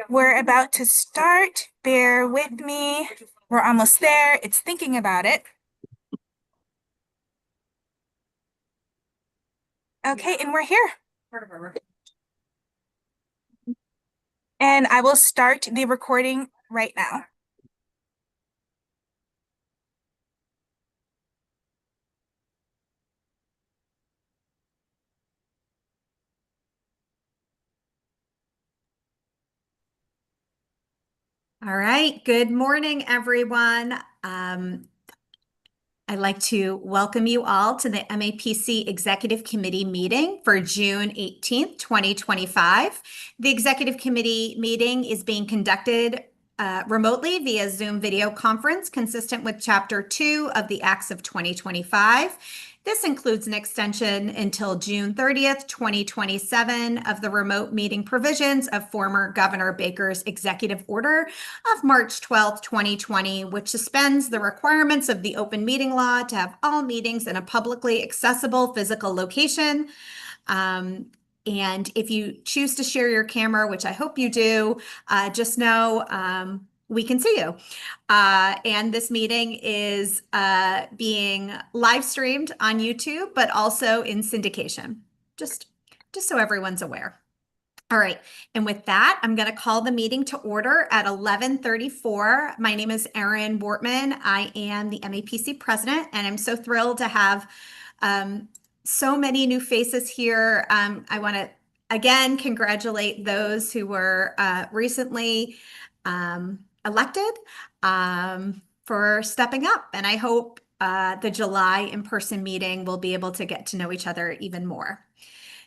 We're about to start. Bear with me. We're almost there. It's thinking about it. Okay, and we're here. And I will start the recording right now. All right. Good morning, everyone. I'd like to welcome you all to the MAPC Executive Committee meeting for June 18th, 2025. The Executive Committee meeting is being conducted remotely via Zoom video conference consistent with Chapter 2 of the Acts of 2025. This includes an extension until June 30th, 2027 of the remote meeting provisions of former Governor Baker's executive order of March 12th, 2020, which suspends the requirements of the open meeting law to have all meetings in a publicly accessible physical location. And if you choose to share your camera, which I hope you do, just know we can see you. And this meeting is being live streamed on YouTube, but also in syndication, just so everyone's aware. All right. And with that, I'm going to call the meeting to order at 11:34. My name is Erin Wortman. I am the MAPC president, and I'm so thrilled to have so many new faces here. I want to, again, congratulate those who were recently elected for stepping up. And I hope the July in-person meeting will be able to get to know each other even more.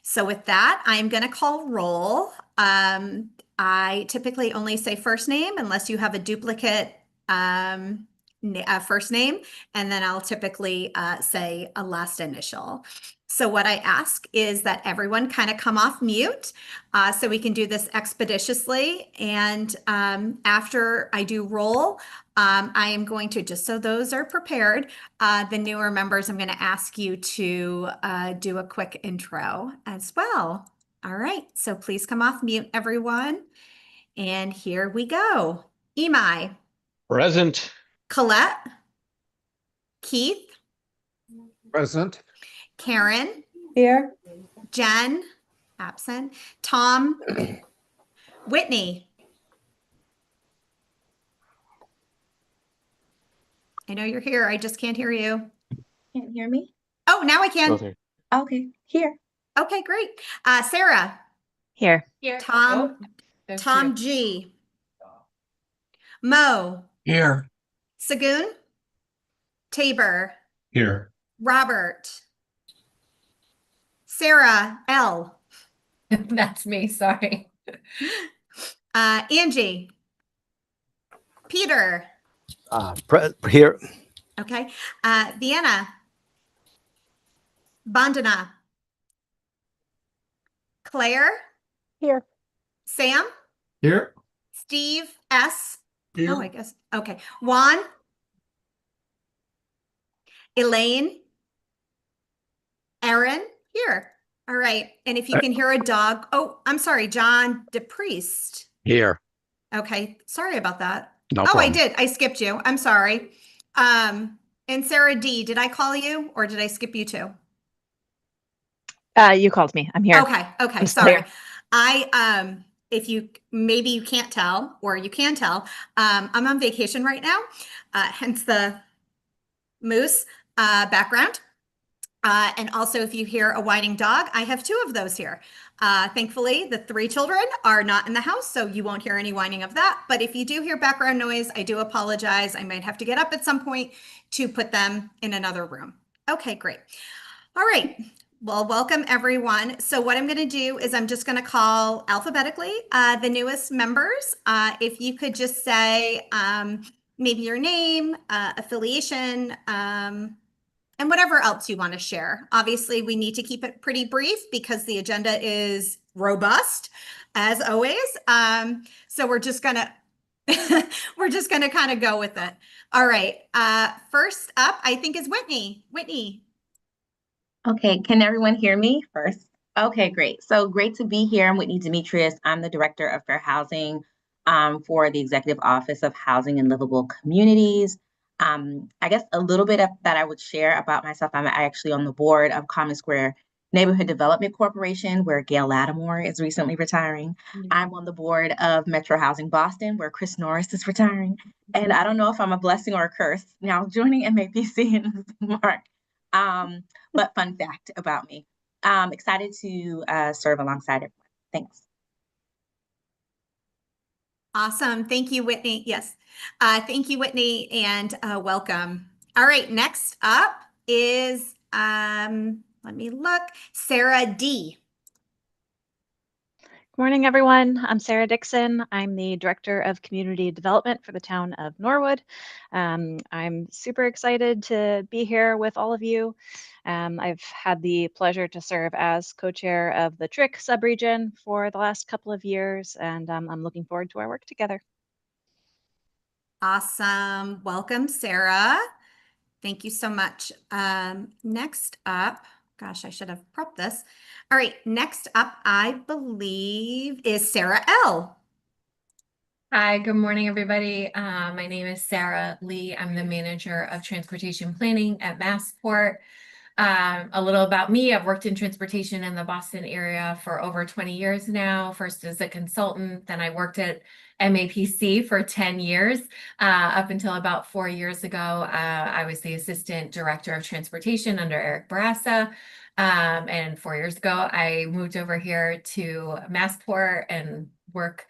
So with that, I'm going to call roll. I typically only say first name unless you have a duplicate first name, and then I'll typically say a last initial. So what I ask is that everyone kind of come off mute so we can do this expeditiously. And after I do roll, I am going to, just so those are prepared, the newer members, I'm going to ask you to do a quick intro as well. All right, so please come off mute, everyone. And here we go. Imai. Present. Colette. Keith. Present. Karen. Here. Jen. Absent. Tom. Whitney. I know you're here. I just can't hear you. Can't hear me? Oh, now I can. Okay, here. Okay, great. Sarah. Here. Tom. Tom G. Mo. Here. Sagoon. Tabor. Here. Robert. Sarah L. That's me, sorry. Angie. Peter. Here. Okay. Vienna. Bandana. Claire. Here. Sam. Here. Steve S. Here. Oh, I guess. Okay. Juan. Elaine. Erin. Here. All right. And if you can hear a dog. Oh, I'm sorry. John DePriest. Here. Okay. Sorry about that. No Oh, problem. I did. I skipped you. I'm sorry. And Sarah D, did I call you or did I skip you too? You called me. I'm here. Okay. Okay. I'm still Sorry. here. If you, maybe you can't tell, or you can tell, I'm on vacation right now, hence the moose, background. And also if you hear a whining dog, I have two of those here. Thankfully, the three children are not in the house, so you won't hear any whining of that. But if you do hear background noise, I do apologize. I might have to get up at some point to put them in another room. Okay, great. All right. Well, welcome everyone. So what I'm going to do is I'm just going to call alphabetically the newest members. If you could just say maybe your name, affiliation, and whatever else you want to share. Obviously, we need to keep it pretty brief because the agenda is robust, as always. So we're just gonna kind of go with it. All right. First up, I think is Whitney. Whitney. Okay, can everyone hear me first? Okay, great. So great to be here. I'm Whitney Demetrius. I'm the Director of Fair Housing for the Executive Office of Housing and Livable Communities. I guess a little bit of that I would share about myself. I'm actually on the board of Common Square Neighborhood Development Corporation, where Gail Lattimore is recently retiring. I'm on the board of Metro Housing Boston, where Chris Norris is retiring. And I don't know if I'm a blessing or a curse now joining MAPC in March. But fun fact about me. Excited to serve alongside everyone. Thanks. Awesome. Thank you, Whitney. Yes. Thank you, Whitney, and welcome. All right. Next up is, let me look, Sarah D. Good morning, everyone. I'm Sarah Dixon. I'm the Director of Community Development for the town of Norwood. I'm super excited to be here with all of you. I've had the pleasure to serve as co-chair of the TRIC subregion for the last couple of years, and I'm looking forward to our work together. Awesome. Welcome, Sarah. Thank you so much. Next up, gosh, I should have prepped this. All right, next up, I believe, is Sarah L. Hi, good morning, everybody. My name is Sarah Lee. I'm the manager of transportation planning at Massport. A little about me. I've worked in transportation in the Boston area for over 20 years now, first as a consultant, then I worked at MAPC for 10 years. Up until about 4 years ago, I was the assistant director of transportation under Eric Barassa. And 4 years ago, I moved over here to Massport and work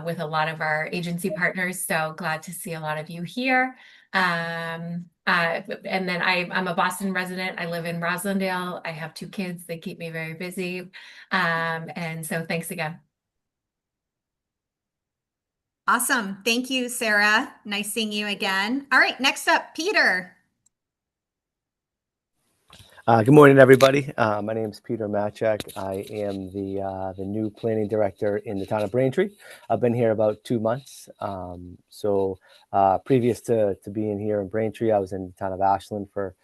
with a lot of our agency partners. So glad to see a lot of you here. And then I'm a Boston resident. I live in Roslindale. I have 2 kids. They keep me very busy. And so thanks again. Awesome. Thank you, Sarah. Nice seeing you again. All right, next up, Peter. Good morning, everybody. My name is Peter Matchak. I am the new planning director in the town of Braintree. I've been here about 2 months. Previous to being here in Braintree, I was in the town of Ashland for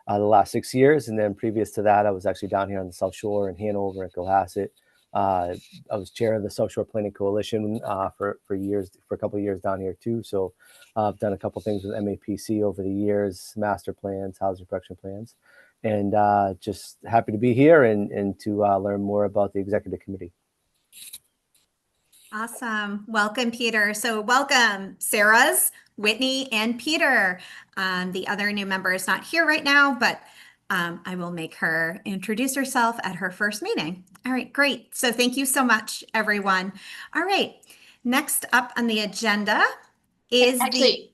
the last 6 years. And then previous to that, I was actually down here on the South Shore in Hanover and Cohasset. I was chair of the South Shore Planning Coalition for a couple of years down here too. So I've done a couple of things with MAPC over the years, master plans, housing production plans. And just happy to be here and to learn more about the executive committee. Awesome. Welcome, Peter. So welcome, Sarah's, Whitney, and Peter. The other new member is not here right now, but I will make her introduce herself at her first meeting. All right, great. So thank you so much, everyone. All right, next up on the agenda is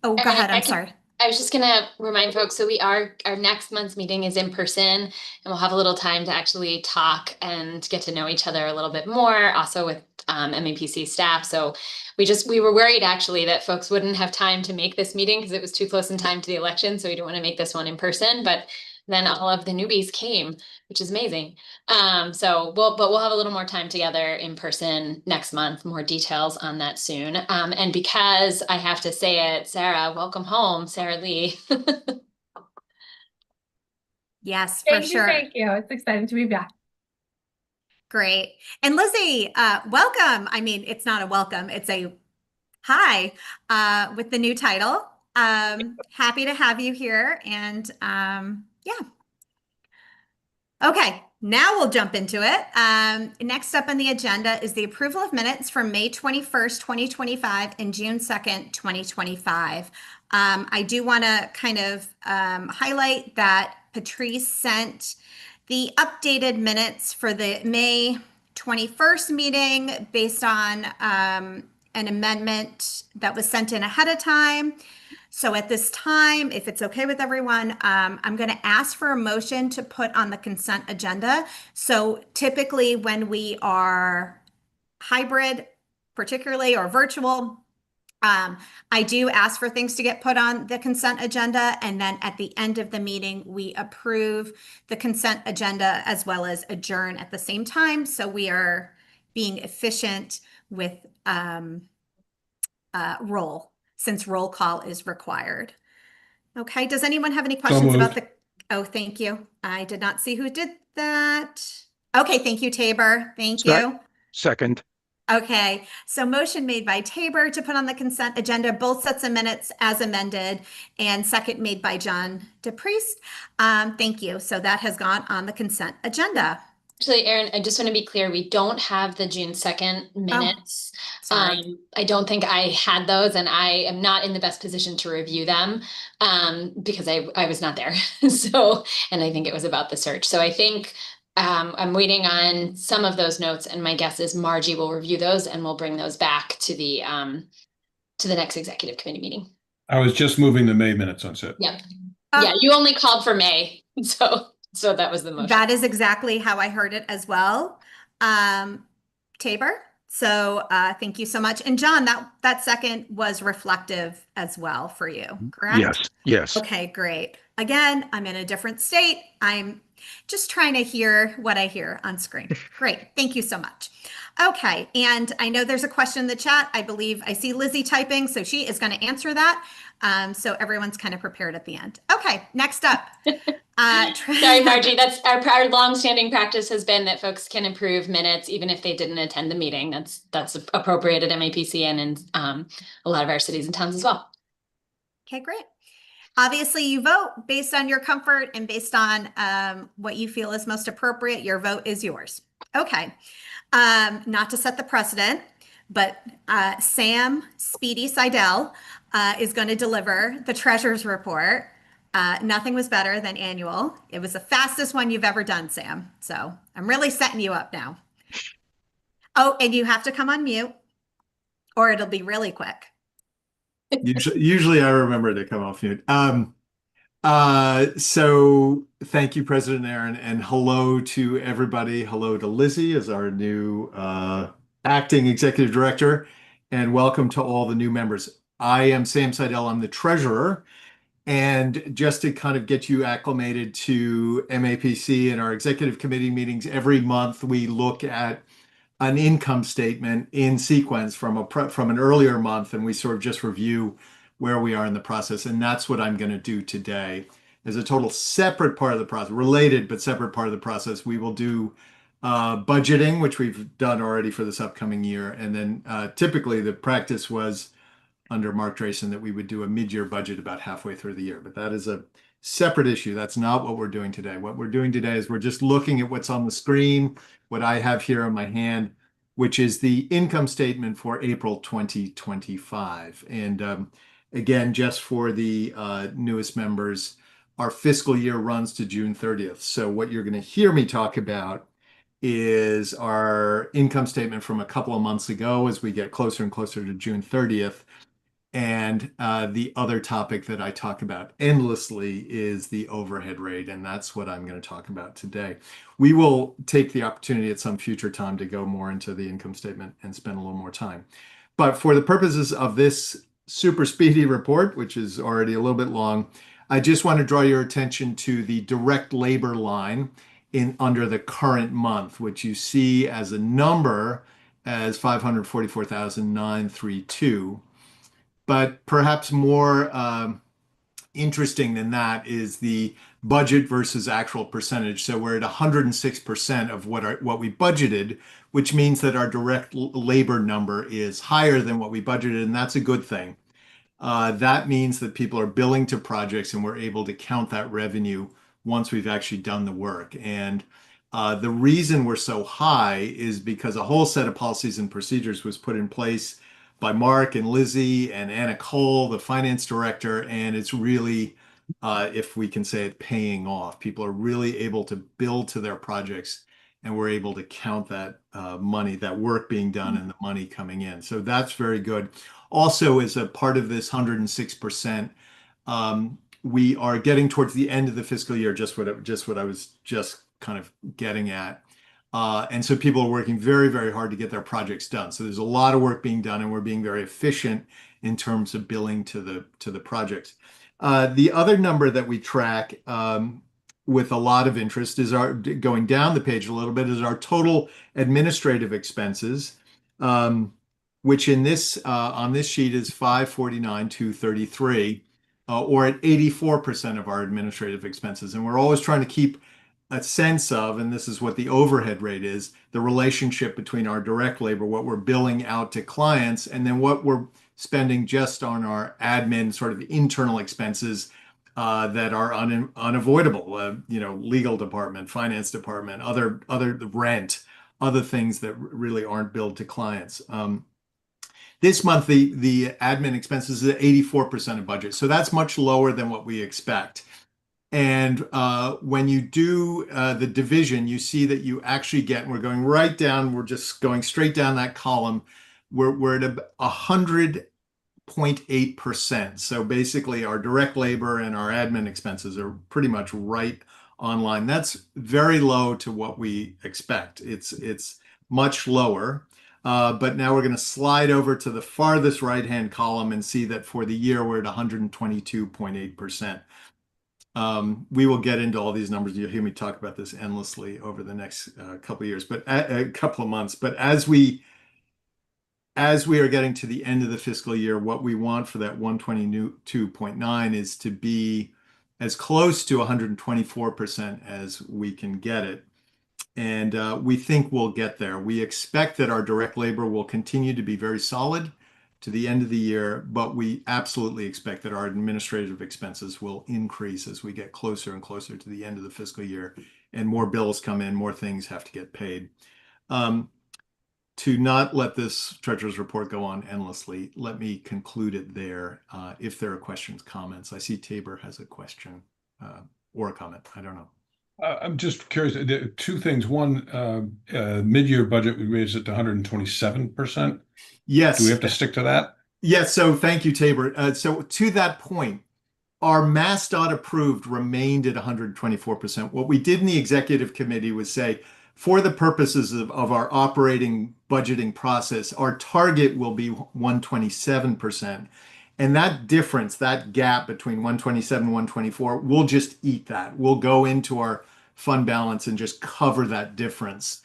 oh, go ahead, I'm sorry. I was just gonna remind folks, so our next month's meeting is in person, and we'll have a little time to actually talk and get to know each other a little bit more, also with MAPC staff. So we were worried actually that folks wouldn't have time to make this meeting because it was too close in time to the election. So we didn't want to make this one in person, but then all of the newbies came, which is amazing. But we'll have a little more time together in person next month, more details on that soon. And because I have to say it, Sarah, welcome home, Sarah Lee. Yes, for sure. Thank you. It's exciting to be back. Great. And Lizzie, welcome. I mean, it's not a welcome, it's a hi with the new title. Happy to have you here. And yeah. Okay, now we'll jump into it. Next up on the agenda is the approval of minutes from May 21st, 2025 and June 2nd, 2025. I do want to kind of highlight that Patrice sent the updated minutes for the May 21st meeting based on an amendment that was sent in ahead of time. So at this time, if it's okay with everyone, I'm going to ask for a motion to put on the consent agenda. So typically when we are hybrid, particularly, or virtual, I do ask for things to get put on the consent agenda. And then at the end of the meeting, we approve the consent agenda as well as adjourn at the same time. So we are being efficient with roll, since roll call is required. Okay, does anyone have any questions about the, oh, thank you. I did not see who did that. Okay, thank you, Tabor. Thank Sec- you. Second. Okay, so motion made by Tabor to put on the consent agenda, both sets of minutes as amended, and second made by John DePriest. Thank you. So that has gone on the consent agenda. Actually, Erin, I just want to be clear, we don't have the June 2nd minutes. Sorry. I don't think I had those, and I am not in the best position to review them because I was not there. So, and I think it was about the search. So I think I'm waiting on some of those notes, and my guess is Margie will review those and we'll bring those back to the next executive committee meeting. I was just moving the May minutes on set. Yeah. Oh. Yeah, you only called for May, so that was the motion. That is exactly how I heard it as well. Tabor. So thank you so much. And John, that second was reflective as well for you, correct? Yes, yes. Okay, great. Again, I'm in a different state. I'm just trying to hear what I hear on screen. Great. Thank you so much. Okay. And I know there's a question in the chat. I believe I see Lizzie typing, so she is going to answer that. So everyone's kind of prepared at the end. Okay. Next up. Sorry, Margie, that's our longstanding practice has been that folks can approve minutes even if they didn't attend the meeting. That's appropriate at MAPC and in a lot of our cities and towns as well. Okay, great. Obviously, you vote based on your comfort and based on what you feel is most appropriate. Your vote is yours. Okay. Not to set the precedent, but Sam Speedy Seidel is going to deliver the treasurer's report. Nothing was better than annual. It was the fastest one you've ever done, Sam. So I'm really setting you up now. Oh, and you have to come on mute or it'll be really quick. Usually I remember to come off mute. So thank you, President Aaron, and hello to everybody. Hello to Lizzie as our new acting executive director, and welcome to all the new members. I am Sam Seidel. I'm the treasurer. And just to kind of get you acclimated to MAPC and our executive committee meetings, every month we look at an income statement in sequence from an earlier month, and we sort of just review where we are in the process. And that's what I'm going to do today. As a total separate part of the process, related but separate part of the process, we will do budgeting, which we've done already for this upcoming year. And then typically the practice was under Mark Drayson that we would do a mid-year budget about halfway through the year. But that is a separate issue. That's not what we're doing today. What we're doing today is we're just looking at what's on the screen, what I have here in my hand, which is the income statement for April 2025. And again, just for the newest members, our fiscal year runs to June 30th. So what you're going to hear me talk about is our income statement from a couple of months ago as we get closer and closer to June 30th. And the other topic that I talk about endlessly is the overhead rate, and that's what I'm going to talk about today. We will take the opportunity at some future time to go more into the income statement and spend a little more time. But for the purposes of this super speedy report, which is already a little bit long, I just want to draw your attention to the direct labor line under the current month, which you see as a number as 544,932. But perhaps more interesting than that is the budget versus actual percentage. So we're at 106% of what we budgeted, which means that our direct labor number is higher than what we budgeted, and that's a good thing. That means that people are billing to projects and we're able to count that revenue once we've actually done the work. And the reason we're so high is because a whole set of policies and procedures was put in place by Mark and Lizzie and Anna Cole, the finance director, and it's really, if we can say it, paying off. People are really able to bill to their projects, and we're able to count that money, that work being done and the money coming in. So that's very good. Also, as a part of this 106%, we are getting towards the end of the fiscal year, just what I was just kind of getting at. And so people are working very, very hard to get their projects done. So there's a lot of work being done, and we're being very efficient in terms of billing to the projects. The other number that we track with a lot of interest is going down the page a little bit, is our total administrative expenses, which in this on this sheet is 549,233, or at 84% of our administrative expenses. And we're always trying to keep a sense of, and this is what the overhead rate is, the relationship between our direct labor, what we're billing out to clients, and then what we're spending just on our admin sort of internal expenses that are unavoidable, legal department, finance department, other rent, other things that really aren't billed to clients. This month, the admin expenses is at 84% of budget. So that's much lower than what we expect. And when you do the division, you see that you actually get, we're going right down, we're just going straight down that column. We're at 100.8%. So basically our direct labor and our admin expenses are pretty much right online. That's very low to what we expect. It's much lower. But now we're going to slide over to the farthest right-hand column and see that for the year, we're at 122.8%. We will get into all these numbers. You'll hear me talk about this endlessly over the next couple of years, but a couple of months. But as we are getting to the end of the fiscal year, what we want for that 122.9 is to be as close to 124% as we can get it. And we think we'll get there. We expect that our direct labor will continue to be very solid to the end of the year, but we absolutely expect that our administrative expenses will increase as we get closer and closer to the end of the fiscal year and more bills come in, more things have to get paid. To not let this treasurer's report go on endlessly, let me conclude it there. If there are questions, comments. I see Tabor has a question or a comment. I don't know. I'm just curious, two things. One, mid-year budget, we raised it to 127%. Yes. Do we have to stick to that? Yes. So thank you, Tabor. So to that point, our MassDOT approved remained at 124%. What we did in the executive committee was say, for the purposes of our operating budgeting process, our target will be 127%. And that difference, that gap between 127 and 124, we'll just eat that. We'll go into our fund balance and just cover that difference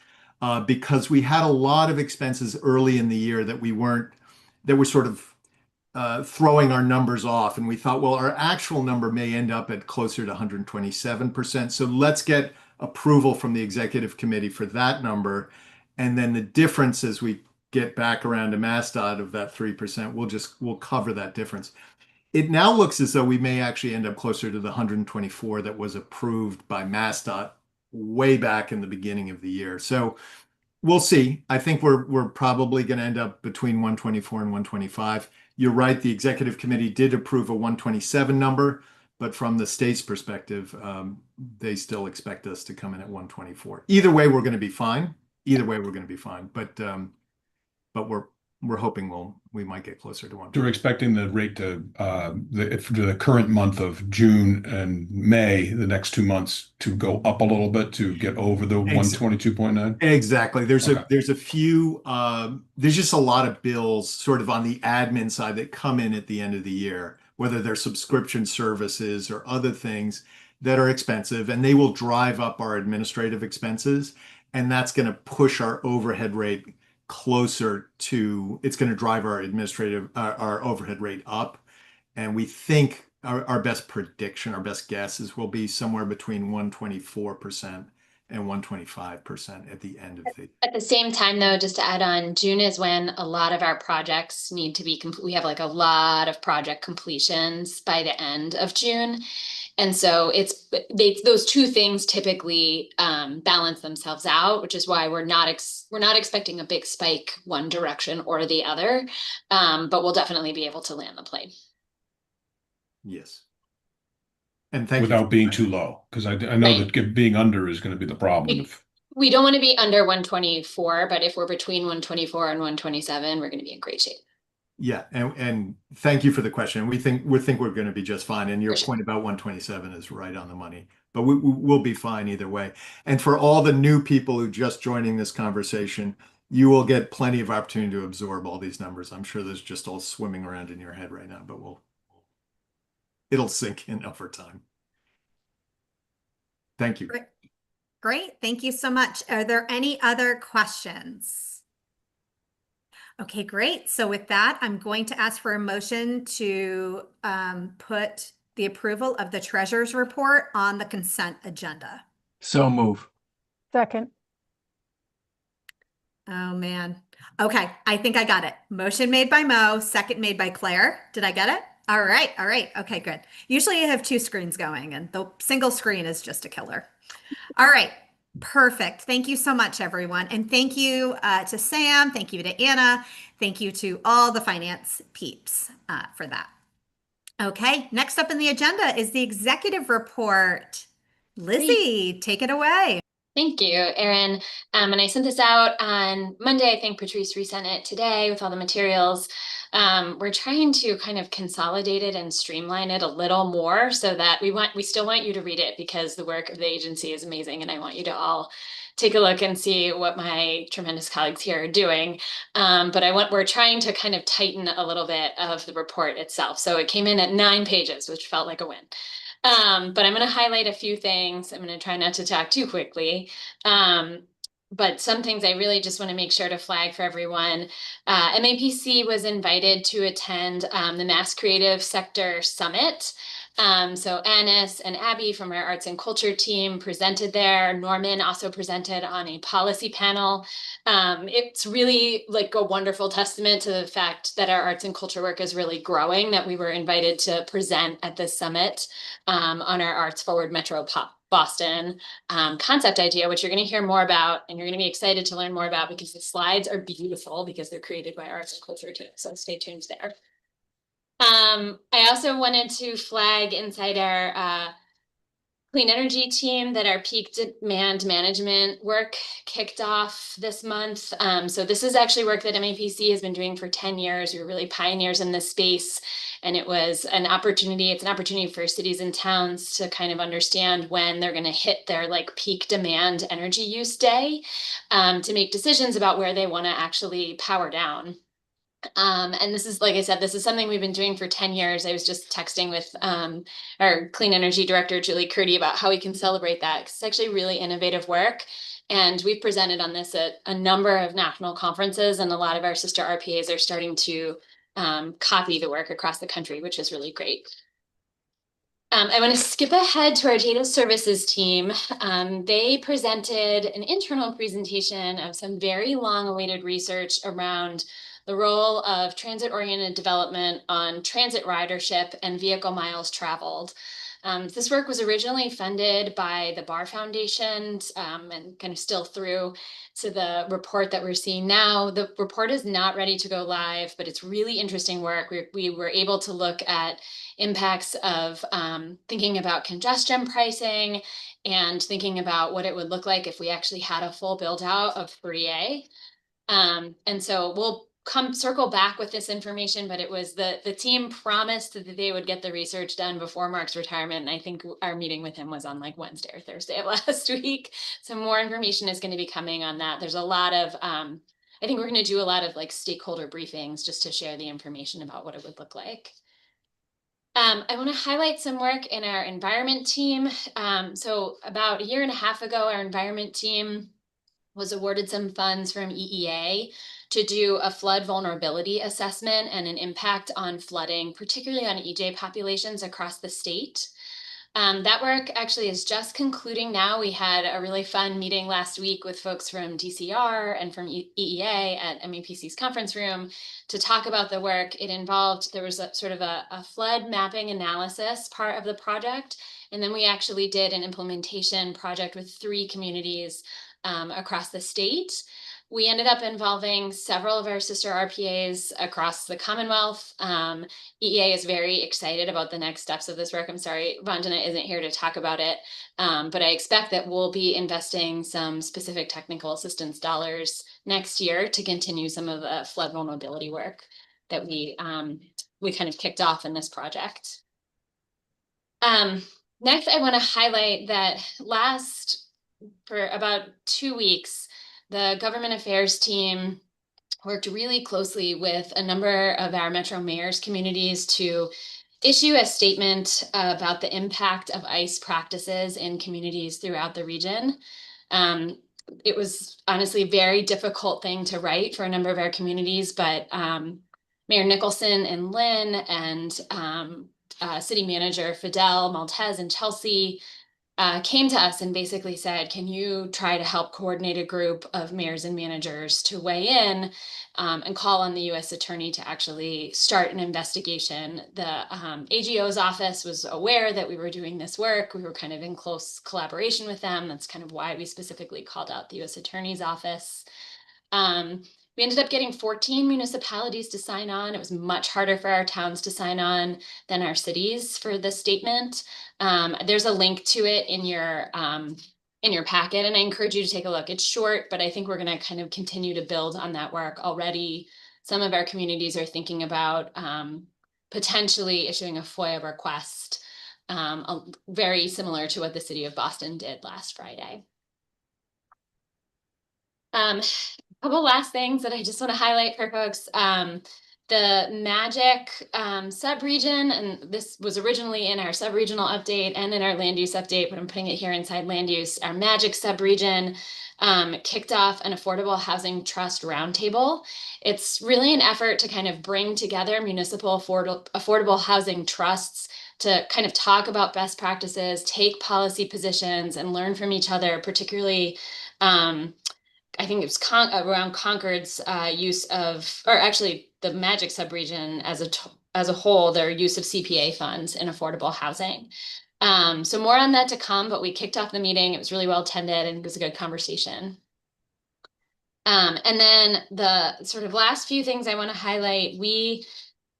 because we had a lot of expenses early in the year that were sort of throwing our numbers off. And we thought, well, our actual number may end up at closer to 127%. So let's get approval from the executive committee for that number. And then the difference as we get back around to MassDOT of that 3%, we'll cover that difference. It now looks as though we may actually end up closer to the 124 that was approved by MassDOT way back in the beginning of the year. So we'll see. I think we're probably going to end up between 124 and 125. You're right. The executive committee did approve a 127 number, but from the state's perspective, they still expect us to come in at 124. Either way, we're going to be fine. But we're hoping we might get closer to 1. We're expecting the rate to the current month of June and May, the next 2 months, to go up a little bit to get over the 122.9. Exactly. There's a few. There's just a lot of bills, sort of on the admin side, that come in at the end of the year, whether they're subscription services or other things that are expensive, and they will drive up our administrative expenses, and that's going to push our overhead rate closer to, it's going to drive our overhead rate up. And we think our best prediction, our best guess is we'll be somewhere between 124% and 125% at the end of the. At the same time, though, just to add on, June is when a lot of our projects need to be complete. We have like a lot of project completions by the end of June. And so those two things typically balance themselves out, which is why we're not expecting a big spike one direction or the other, but we'll definitely be able to land the plane. Yes. And thank you. Without being too low, because I know that being under is going to be the problem. We don't want to be under 124, but if we're between 124 and 127, we're going to be in great shape. Yeah, and thank you for the question. We think we're going to be just fine. And your point about 127 is right on the money. But we'll be fine either way. And for all the new people who just joining this conversation, you will get plenty of opportunity to absorb all these numbers. I'm sure there's just all swimming around in your head right now, but it'll sink in over time. Thank you. Great. Thank you so much. Are there any other questions? Okay, great. So with that, I'm going to ask for a motion to put the approval of the treasurer's report on the consent agenda. So move. Second. Oh, man. Okay, I think I got it. Motion made by Mo, second made by Claire. Did I get it? All right, all right. Okay, good. Usually I have two screens going, and the single screen is just a killer. All right, perfect. Thank you so much, everyone. And thank you to Sam. Thank you to Anna. Thank you to all the finance peeps for that. Okay, next up in the agenda is the executive report. Lizzie, take it away. Thank you, Erin. And I sent this out on Monday. I think Patrice resent it today with all the materials. We're trying to kind of consolidate it and streamline it a little more so that we still want you to read it because the work of the agency is amazing, and I want you to all take a look and see what my tremendous colleagues here are doing. But we're trying to kind of tighten a little bit of the report itself. So it came in at 9 pages, which felt like a win. But I'm going to highlight a few things. I'm going to try not to talk too quickly. But some things I really just want to make sure to flag for everyone. MAPC was invited to attend the Mass Creative Sector Summit. So Annis and Abby from our arts and culture team presented there. Norman also presented on a policy panel. It's really like a wonderful testament to the fact that our arts and culture work is really growing, that we were invited to present at this summit on our Arts Forward Metro Boston concept idea, which you're going to hear more about and you're going to be excited to learn more about because the slides are beautiful because they're created by our arts and culture team. So stay tuned there. I also wanted to flag inside our clean energy team that our peak demand management work kicked off this month. So this is actually work that MAPC has been doing for 10 years. We're really pioneers in this space. And it was an opportunity. It's an opportunity for cities and towns to kind of understand when they're going to hit their like peak demand energy use day to make decisions about where they want to actually power down. And this is, like I said, this is something we've been doing for 10 years. I was just texting with our clean energy director, Julie Curdy, about how we can celebrate that. It's actually really innovative work. And we've presented on this at a number of national conferences, and a lot of our sister RPAs are starting to copy the work across the country, which is really great. I want to skip ahead to our data services team. They presented an internal presentation of some very long-awaited research around the role of transit-oriented development on transit ridership and vehicle miles traveled. This work was originally funded by the Barr Foundation and kind of still through to the report that we're seeing now. The report is not ready to go live, but it's really interesting work. We were able to look at impacts of thinking about congestion pricing and thinking about what it would look like if we actually had a full build out of 3A. And so we'll circle back with this information, but it was the team promised that they would get the research done before Mark's retirement. And I think our meeting with him was on like Wednesday or Thursday of last week. So more information is going to be coming on that. There's a lot of, I think we're going to do a lot of like stakeholder briefings just to share the information about what it would look like. I want to highlight some work in our environment team. So about a year and a half ago, our environment team was awarded some funds from EEA to do a flood vulnerability assessment and an impact on flooding, particularly on EJ populations across the state. That work actually is just concluding now. We had a really fun meeting last week with folks from DCR and from EEA at MAPC's conference room to talk about the work. It involved, there was a sort of a flood mapping analysis part of the project. And then we actually did an implementation project with 3 communities across the state. We ended up involving several of our sister RPAs across the Commonwealth. EEA is very excited about the next steps of this work. I'm sorry, Vandana isn't here to talk about it, but I expect that we'll be investing some specific technical assistance dollars next year to continue some of the flood vulnerability work that we kind of kicked off in this project. Next, I want to highlight that for about 2 weeks, the government affairs team worked really closely with a number of our Metro Mayor's communities to issue a statement about the impact of ICE practices in communities throughout the region. It was honestly a very difficult thing to write for a number of our communities, but Mayor Nicholson and Lynn and City Manager Fidel Maltez and Chelsea came to us and basically said, can you try to help coordinate a group of mayors and managers to weigh in and call on the U.S. Attorney to actually start an investigation. The AGO's office was aware that we were doing this work. We were kind of in close collaboration with them. That's kind of why we specifically called out the U.S. Attorney's office. We ended up getting 14 municipalities to sign on. It was much harder for our towns to sign on than our cities for the statement. There's a link to it in your packet, and I encourage you to take a look. It's short, but I think we're going to kind of continue to build on that work. Already, some of our communities are thinking about potentially issuing a FOIA request, very similar to what the city of Boston did last Friday. Couple last things that I just want to highlight for folks. The Magic subregion, and this was originally in our subregional update and in our land use update, but I'm putting it here inside land use. Our Magic subregion kicked off an affordable housing trust roundtable. It's really an effort to kind of bring together municipal affordable housing trusts to kind of talk about best practices, take policy positions, and learn from each other, particularly I think it was around Concord's use of, or actually the Magic subregion as a whole, their use of CPA funds in affordable housing. So more on that to come, but we kicked off the meeting. It was really well attended and it was a good conversation. And then the sort of last few things I want to highlight, we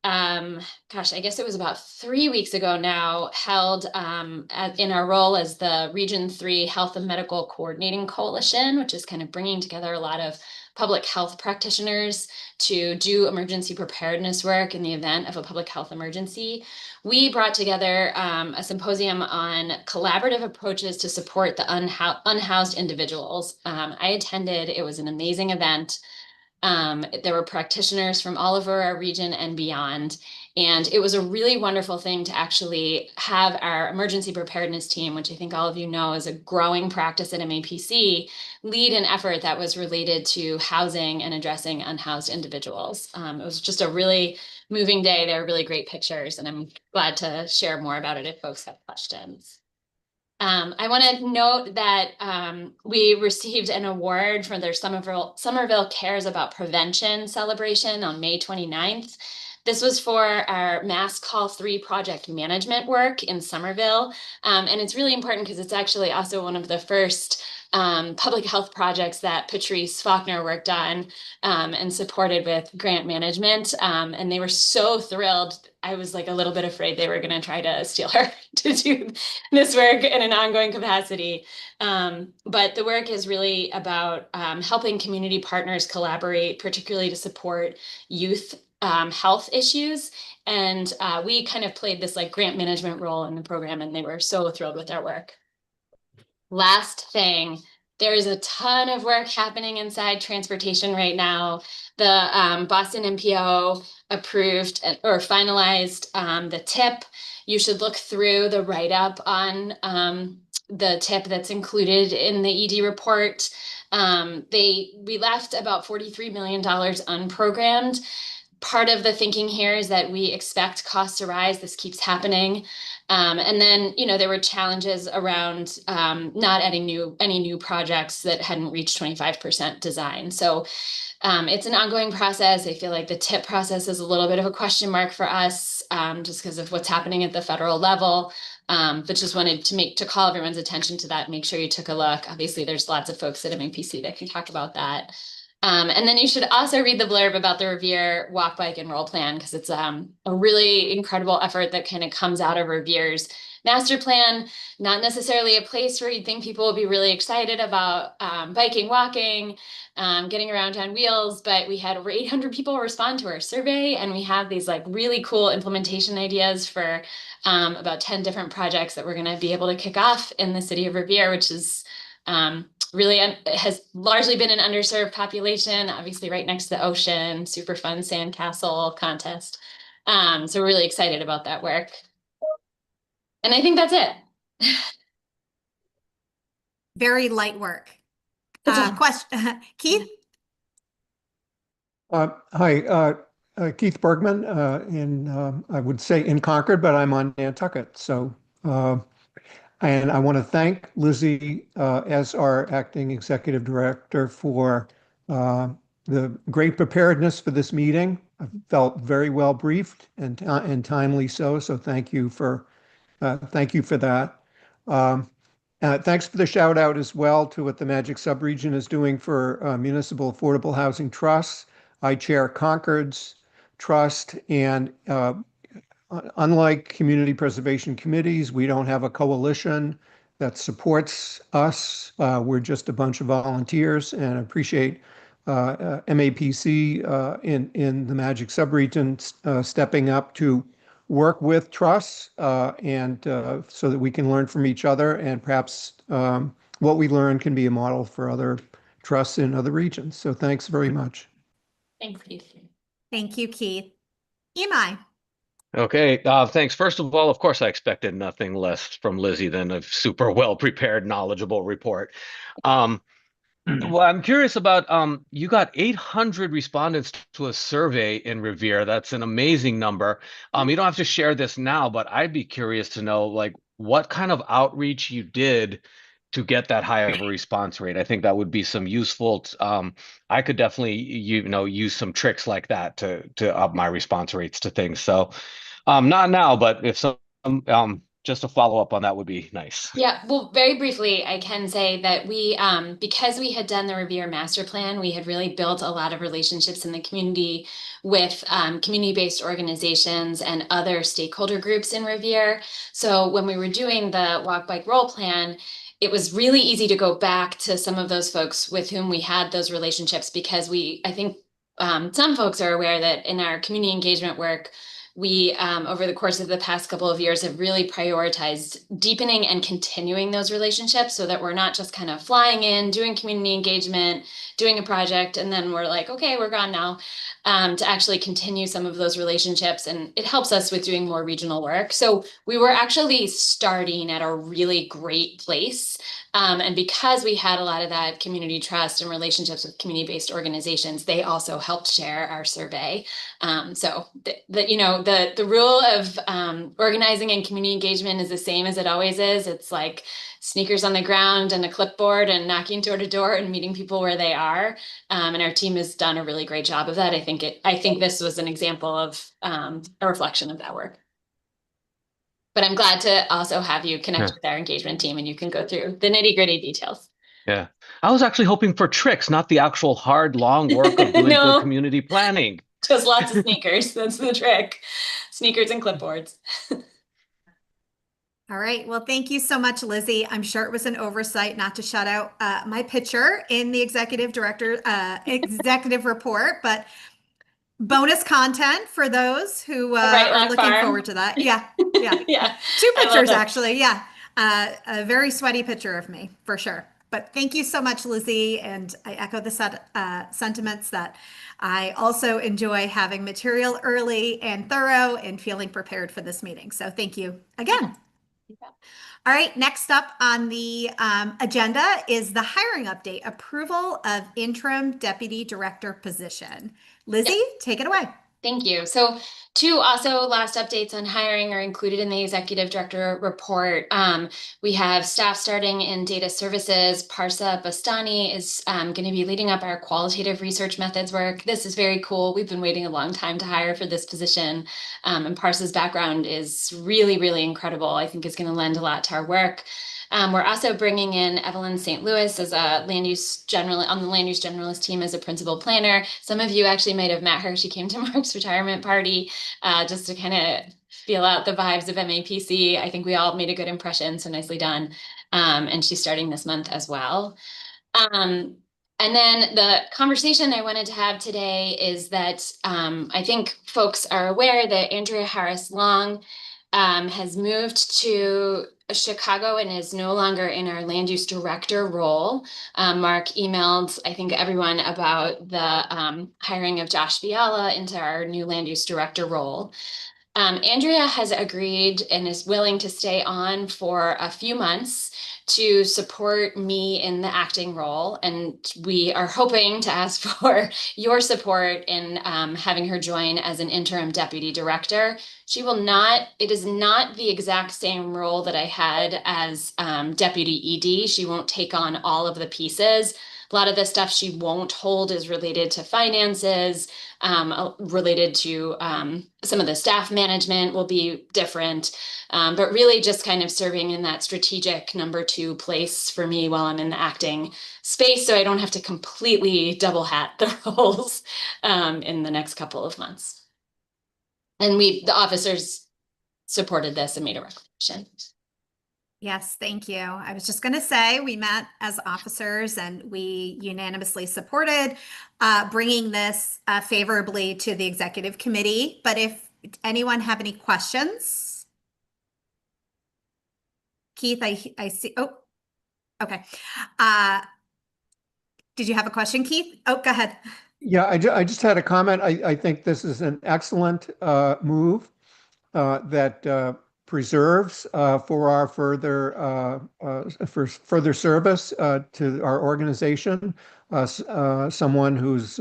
gosh, I guess it was about 3 weeks ago now, held in our role as the Region 3 Health and Medical Coordinating Coalition, which is kind of bringing together a lot of public health practitioners to do emergency preparedness work in the event of a public health emergency. We brought together a symposium on collaborative approaches to support the unhoused individuals. I attended. It was an amazing event. There were practitioners from all over our region and beyond. And it was a really wonderful thing to actually have our emergency preparedness team, which I think all of you know is a growing practice at MAPC, lead an effort that was related to housing and addressing unhoused individuals. It was just a really moving day. There were really great pictures, and I'm glad to share more about it if folks have questions. I want to note that we received an award for their Somerville Cares About Prevention celebration on May 29th. This was for our Mass Call 3 project management work in Somerville. And it's really important because it's actually also one of the first public health projects that Patrice Faulkner worked on and supported with grant management. And they were so thrilled. I was like a little bit afraid they were going to try to steal her to do this work in an ongoing capacity. But the work is really about helping community partners collaborate, particularly to support youth health issues. And we kind of played this like grant management role in the program, and they were so thrilled with our work. Last thing, there is a ton of work happening inside transportation right now. The Boston MPO approved or finalized the TIP. You should look through the write-up on the TIP that's included in the ED report. We left about $43 million unprogrammed. Part of the thinking here is that we expect costs to rise. This keeps happening. And then, there were challenges around not adding any new projects that hadn't reached 25% design. So it's an ongoing process. I feel like the TIP process is a little bit of a question mark for us just because of what's happening at the federal level. But just wanted to call everyone's attention to that. Make sure you took a look. Obviously, there's lots of folks at MAPC that can talk about that. And then you should also read the blurb about the Revere Walk, Bike, and Roll Plan, because it's a really incredible effort that kind of comes out of Revere's master plan. Not necessarily a place where you'd think people will be really excited about biking, walking, getting around on wheels, but we had over 800 people respond to our survey, and we have these like really cool implementation ideas for about 10 different projects that we're going to be able to kick off in the city of Revere, which is really has largely been an underserved population, obviously right next to the ocean, super fun sandcastle contest. So we're really excited about that work. And I think that's it. Very light work. Question, Keith? Hi, Keith Bergman, I would say in Concord, but I'm on Nantucket. So And I want to thank Lizzie as our acting executive director for the great preparedness for this meeting. I felt very well briefed and timely so. So thank you for that. Thanks for the shout out as well to what the Magic Subregion is doing for municipal affordable housing trusts. I chair Concord's trust, and unlike community preservation committees, we don't have a coalition that supports us. We're just a bunch of volunteers, and I appreciate MAPC in the Magic Subregion stepping up to work with trusts and so that we can learn from each other, and perhaps what we learn can be a model for other trusts in other regions. So thanks very much. Thanks, Keith. Thank you, Keith. Imai. Okay, thanks. First of all, of course, I expected nothing less from Lizzie than a super well-prepared, knowledgeable report. Well, I'm curious about, you got 800 respondents to a survey in Revere. That's an amazing number. You don't have to share this now, but I'd be curious to know, like, what kind of outreach you did to get that high of a response rate. I think that would be some useful, I could definitely, use some tricks like that to up my response rates to things. So, not now, but if some, just a follow up on that would be nice. Yeah, well, very briefly, I can say that we, because we had done the Revere Master Plan, we had really built a lot of relationships in the community with community-based organizations and other stakeholder groups in Revere. So when we were doing the Walk, Bike, Roll plan, it was really easy to go back to some of those folks with whom we had those relationships, because I think some folks are aware that in our community engagement work, we, over the course of the past couple of years, have really prioritized deepening and continuing those relationships so that we're not just kind of flying in, doing community engagement, doing a project, and then we're like, okay, we're gone now, to actually continue some of those relationships. And it helps us with doing more regional work. So we were actually starting at a really great place. And because we had a lot of that community trust and relationships with community-based organizations, they also helped share our survey. So the rule of organizing and community engagement is the same as it always is. It's like sneakers on the ground and a clipboard and knocking door to door and meeting people where they are. And our team has done a really great job of that. I think this was an example of a reflection of that work. But I'm glad to also have you connect with our engagement team, and you can go through the nitty-gritty details. Yeah, I was actually hoping for tricks, not the actual hard, long work of doing good community planning. Just lots of sneakers. That's the trick. Sneakers and clipboards. All right. Well, thank you so much, Lizzie. I'm sure it was an oversight not to shout out my picture in the executive report, but bonus content for those who are looking forward to that. Yeah. Yeah. Two pictures, actually. Yeah. A very sweaty picture of me, for sure. But thank you so much, Lizzie. And I echo the sentiments that I also enjoy having material early and thorough and feeling prepared for this meeting. So thank you again. Yeah. All right, next up on the agenda is the hiring update, approval of interim deputy director position. Lizzie, take it away. Thank you. So two also last updates on hiring are included in the executive director report. We have staff starting in data services. Parsa Bastani is going to be leading up our qualitative research methods work. This is very cool. We've been waiting a long time to hire for this position. And Parsa's background is really, really incredible. I think it's going to lend a lot to our work. We're also bringing in Evelyn St. Louis as a land use generalist team as a principal planner. Some of you actually might have met her. She came to Mark's retirement party just to kind of feel out the vibes of MAPC. I think we all made a good impression, so nicely done. And she's starting this month as well. And then the conversation I wanted to have today is that I think folks are aware that Andrea Harris Long has moved to Chicago and is no longer in our land use director role. Mark emailed, I think, everyone about the hiring of Josh Fiala into our new land use director role. Andrea has agreed and is willing to stay on for a few months to support me in the acting role. And we are hoping to ask for your support in having her join as an interim deputy director. It is not the exact same role that I had as deputy ED. She won't take on all of the pieces. A lot of the stuff she won't hold is related to finances, related to some of the staff management will be different, but really just kind of serving in that strategic #2 place for me while I'm in the acting space, so I don't have to completely double hat the roles in the next couple of months. And the officers supported this and made a recommendation. Yes, thank you. I was just going to say we met as officers and we unanimously supported bringing this favorably to the executive committee. But if anyone have any questions? Keith, I see. Oh, okay. Did you have a question, Keith? Oh, go ahead. Yeah, I just had a comment. I think this is an excellent move that preserves for our further service to our organization, someone who's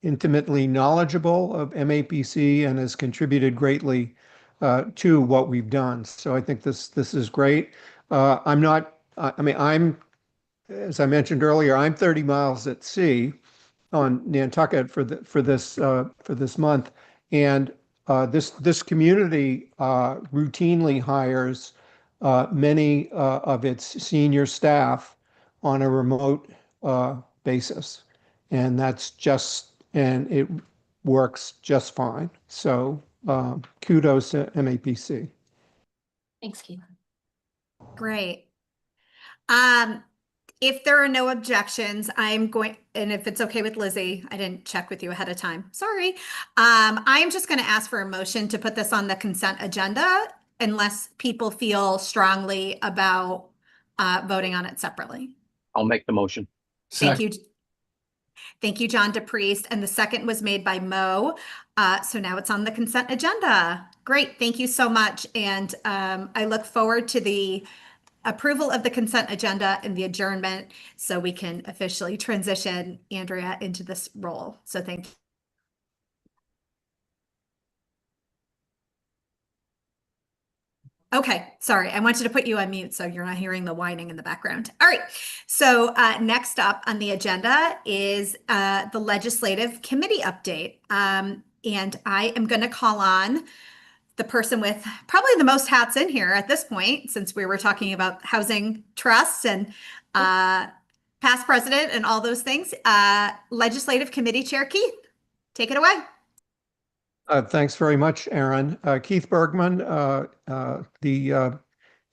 intimately knowledgeable of MAPC and has contributed greatly to what we've done. So I think this is great. I'm, as I mentioned earlier, I'm 30 miles at sea on Nantucket for this month, and this community routinely hires many of its senior staff on a remote basis, and it works just fine. So kudos to MAPC. Thanks, Keith. Great. If there are no objections, and if it's okay with Lizzie, I didn't check with you ahead of time. Sorry. I'm just going to ask for a motion to put this on the consent agenda unless people feel strongly about voting on it separately. I'll make the motion. Thank you. Thank you, John DePriest. And the second was made by Mo. So now it's on the consent agenda. Great. Thank you so much. And I look forward to the approval of the consent agenda and the adjournment so we can officially transition Andrea into this role. So thank you. Okay, sorry, I wanted to put you on mute so you're not hearing the whining in the background. All right, so next up on the agenda is the legislative committee update. And I am going to call on the person with probably the most hats in here at this point, since we were talking about housing trusts and past president and all those things. Legislative Committee Chair Keith, take it away. Thanks very much, Aaron. Keith Bergman, the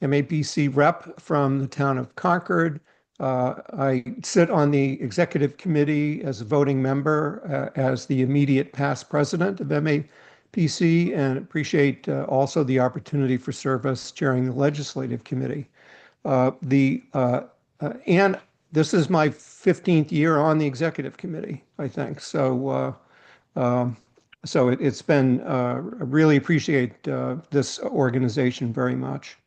MAPC rep from the town of Concord. I sit on the executive committee as a voting member as the immediate past president of MAPC, and appreciate also the opportunity for service chairing the legislative committee. And this is my 15th year on the executive committee, I think. So it's been, I really appreciate this organization very much.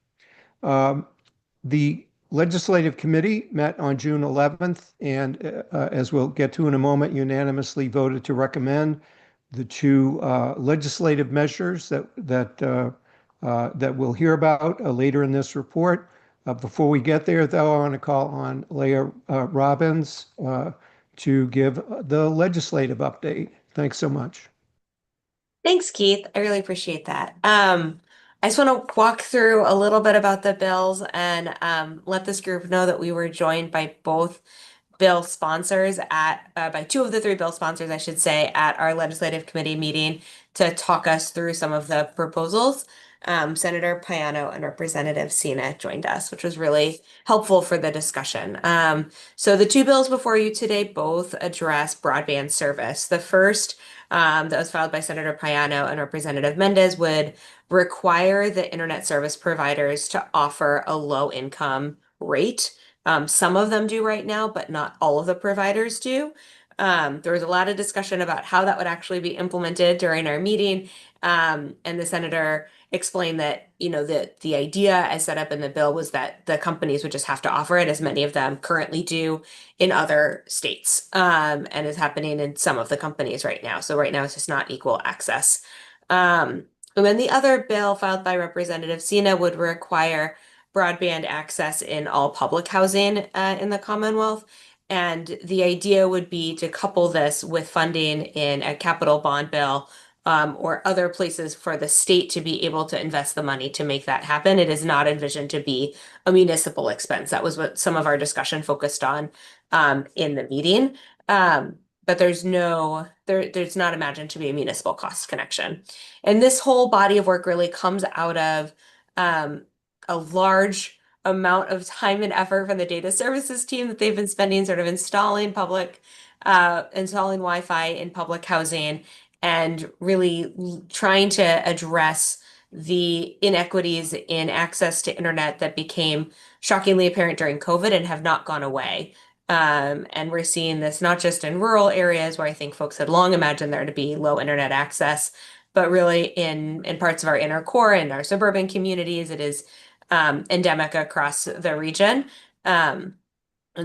The legislative committee met on June 11th, and as we'll get to in a moment, unanimously voted to recommend the two legislative measures that we'll hear about later in this report. Before we get there, though, I want to call on Leah Robbins to give the legislative update. Thanks so much. Thanks, Keith. I really appreciate that. I just want to walk through a little bit about the bills and let this group know that we were joined by both bill sponsors by two of the three bill sponsors, I should say, at our legislative committee meeting to talk us through some of the proposals. Senator Payano and Representative Sina joined us, which was really helpful for the discussion. So the two bills before you today both address broadband service. The first that was filed by Senator Payano and Representative Mendez would require the internet service providers to offer a low income rate. Some of them do right now, but not all of the providers do. There was a lot of discussion about how that would actually be implemented during our meeting. And the senator explained that, the idea as set up in the bill was that the companies would just have to offer it, as many of them currently do in other states, and is happening in some of the companies right now. So right now it's just not equal access. And then the other bill filed by Representative Sina would require broadband access in all public housing in the Commonwealth. And the idea would be to couple this with funding in a capital bond bill or other places for the state to be able to invest the money to make that happen. It is not envisioned to be a municipal expense. That was what some of our discussion focused on in the meeting. But there's not imagined to be a municipal cost connection. And this whole body of work really comes out of a large amount of time and effort from the data services team that they've been spending sort of installing Wi-Fi in public housing and really trying to address the inequities in access to internet that became shockingly apparent during COVID and have not gone away. And we're seeing this not just in rural areas where I think folks had long imagined there to be low internet access, but really in parts of our inner core and our suburban communities. It is endemic across the region, and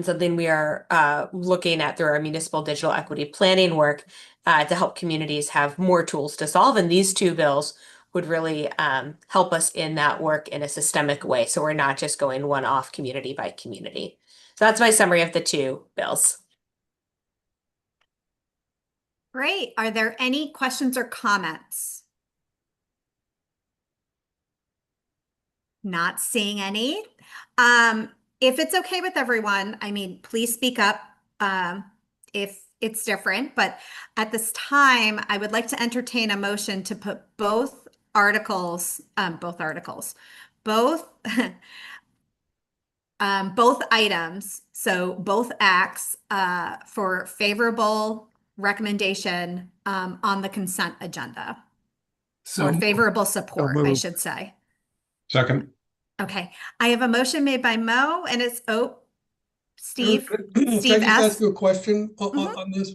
something we are looking at through our municipal digital equity planning work to help communities have more tools to solve. And these two bills would really help us in that work in a systemic way. So we're not just going one-off community by community. So that's my summary of the two bills. Great. Are there any questions or comments? Not seeing any. If it's okay with everyone, please speak up if it's different. But at this time, I would like to entertain a motion to put both items, so both acts, for favorable recommendation on the consent agenda. Or favorable support, I should say. Second. Okay, I have a motion made by Mo and it's, Steve. Can I just ask you a question on this?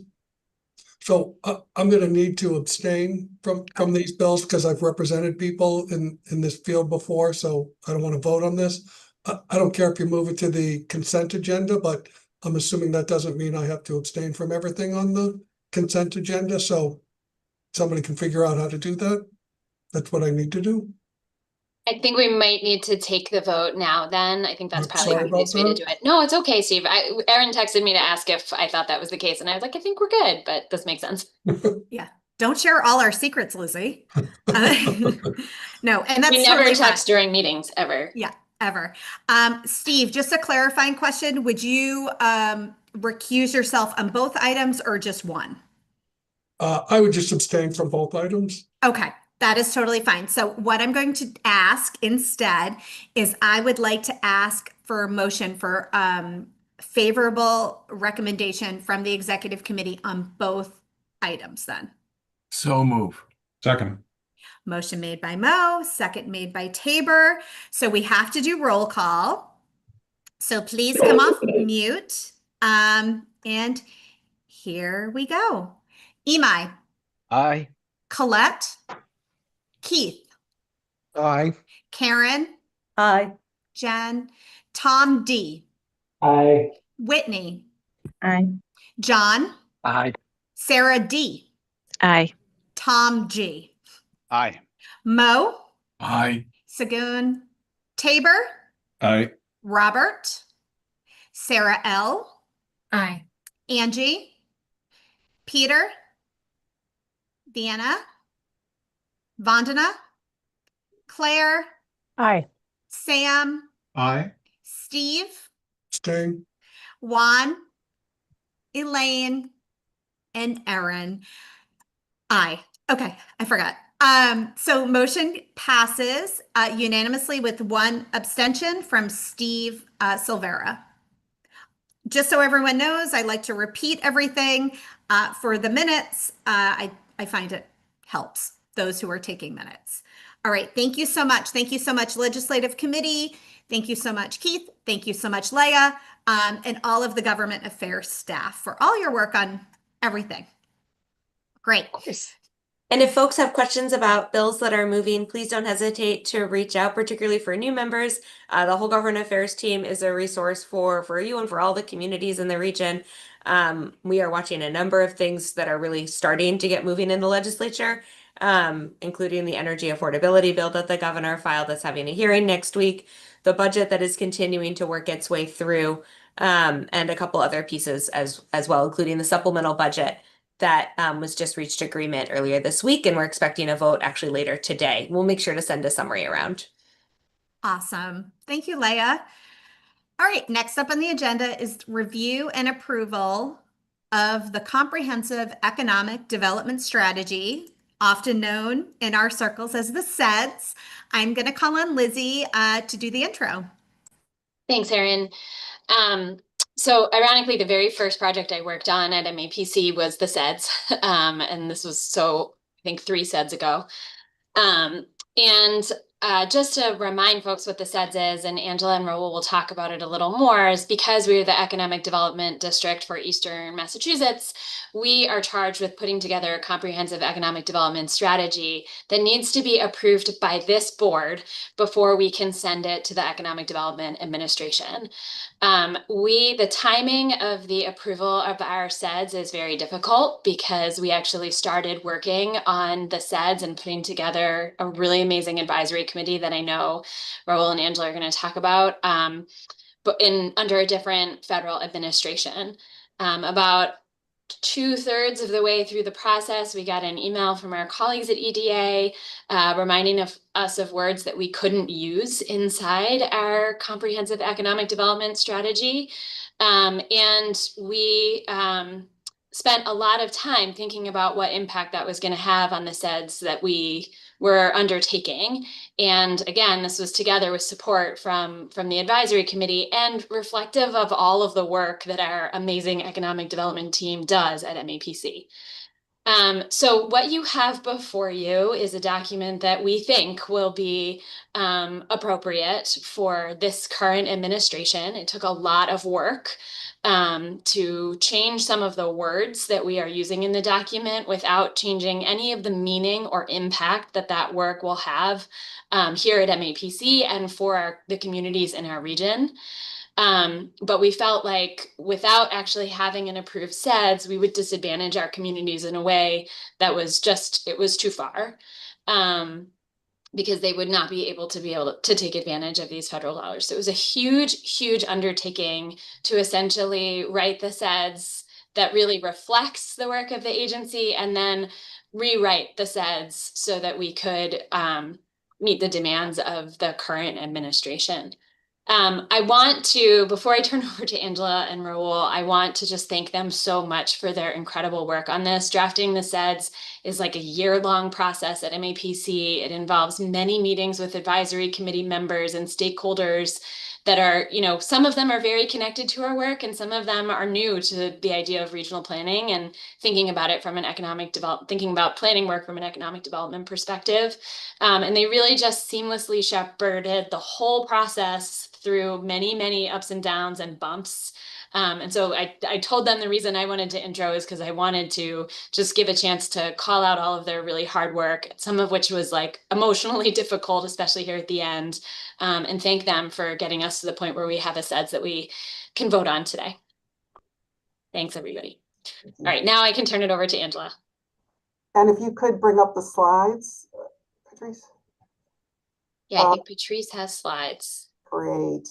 So I'm going to need to abstain from these bills because I've represented people in this field before, so I don't want to vote on this. I don't care if you move it to the consent agenda, but I'm assuming that doesn't mean I have to abstain from everything on the consent agenda, so somebody can figure out how to do that. That's what I need to do. I think we might need to take the vote now then. I think that's probably Sorry the easiest way to do it. No, it's okay, Steve. Erin texted me to ask if I thought that was the case, and I was like, I think we're good, but this makes sense. Yeah. Don't share all our secrets, Lizzie. No, and that's we never totally text fine. during meetings ever. Yeah, ever. Steve, just a clarifying question. Would you recuse yourself on both items or just one? I would just abstain from both items. Okay, that is totally fine. So what I'm going to ask instead is I would like to ask for a motion for favorable recommendation from the executive committee on both items then. So move. Second. Motion made by Mo, second made by Tabor. So we have to do roll call. So please come off mute. And here we go. Imai. Aye. Colette. Keith. Aye. Karen. Aye. Jen. Tom D. Aye. Whitney. Aye. John. Aye. Sarah D. Aye. Tom G. Aye. Mo. Aye. Sagoon. Tabor. Aye. Robert. Sarah L. Aye. Angie. Peter. Deanna. Vandana. Claire. Aye. Sam. Aye. Steve. Abstain. Juan. Elaine. And Erin. Aye. Okay, I forgot. So motion passes unanimously with one abstention from Steve Silvera. Just so everyone knows, I like to repeat everything for the minutes. I find it helps those who are taking minutes. All right, thank you so much. Thank you so much, Legislative Committee. Thank you so much, Keith. Thank you so much, Leah, and all of the government affairs staff for all your work on everything. Great. And if folks have questions about bills that are moving, please don't hesitate to reach out, particularly for new members. The whole government affairs team is a resource for you and for all the communities in the region. We are watching a number of things that are really starting to get moving in the legislature, including the energy affordability bill that the governor filed that's having a hearing next week, the budget that is continuing to work its way through, and a couple other pieces as well, including the supplemental budget that was just reached agreement earlier this week, and we're expecting a vote actually later today. We'll make sure to send a summary around. Awesome. Thank you, Leah. All right, next up on the agenda is review and approval of the Comprehensive Economic Development Strategy, often known in our circles as the CEDS. I'm going to call on Lizzie to do the intro. Thanks, Erin. So ironically, the very first project I worked on at MAPC was the CEDS. And this was, I think 3 CEDS ago. Just to remind folks what the CEDS is, and Angela and Raul will talk about it a little more, is because we're the Economic Development District for Eastern Massachusetts, we are charged with putting together a comprehensive economic development strategy that needs to be approved by this board before we can send it to the Economic Development Administration. The timing of the approval of our CEDS is very difficult because we actually started working on the CEDS and putting together a really amazing advisory committee that I know Raul and Angela are going to talk about, but under a different federal administration. About 2/3 of the way through the process, we got an email from our colleagues at EDA reminding us of words that we couldn't use inside our comprehensive economic development strategy. And we spent a lot of time thinking about what impact that was going to have on the CEDS that we were undertaking. And again, this was together with support from the advisory committee and reflective of all of the work that our amazing economic development team does at MAPC. So what you have before you is a document that we think will be appropriate for this current administration. It took a lot of work to change some of the words that we are using in the document without changing any of the meaning or impact that work will have here at MAPC and for the communities in our region. But we felt like without actually having an approved CEDS, we would disadvantage our communities in a way that was it was too far. Because they would not be able to take advantage of these federal dollars. So it was a huge, huge undertaking to essentially write the CEDS that really reflects the work of the agency and then rewrite the CEDS so that we could meet the demands of the current administration. I want to, before I turn over to Angela and Raul, I want to just thank them so much for their incredible work on this. Drafting the CEDS is like a year-long process at MAPC. It involves many meetings with advisory committee members and stakeholders that are, some of them are very connected to our work and some of them are new to the idea of regional planning and thinking about it from an thinking about planning work from an economic development perspective. And they really just seamlessly shepherded the whole process through many, many ups and downs and bumps. And so I told them the reason I wanted to intro is because I wanted to just give a chance to call out all of their really hard work, some of which was like emotionally difficult, especially here at the end, and thank them for getting us to the point where we have a CEDS that we can vote on today. Thanks, everybody. All right, now I can turn it over to Angela. And if you could bring up the slides, Patrice. Yeah, I think Patrice has slides. Great,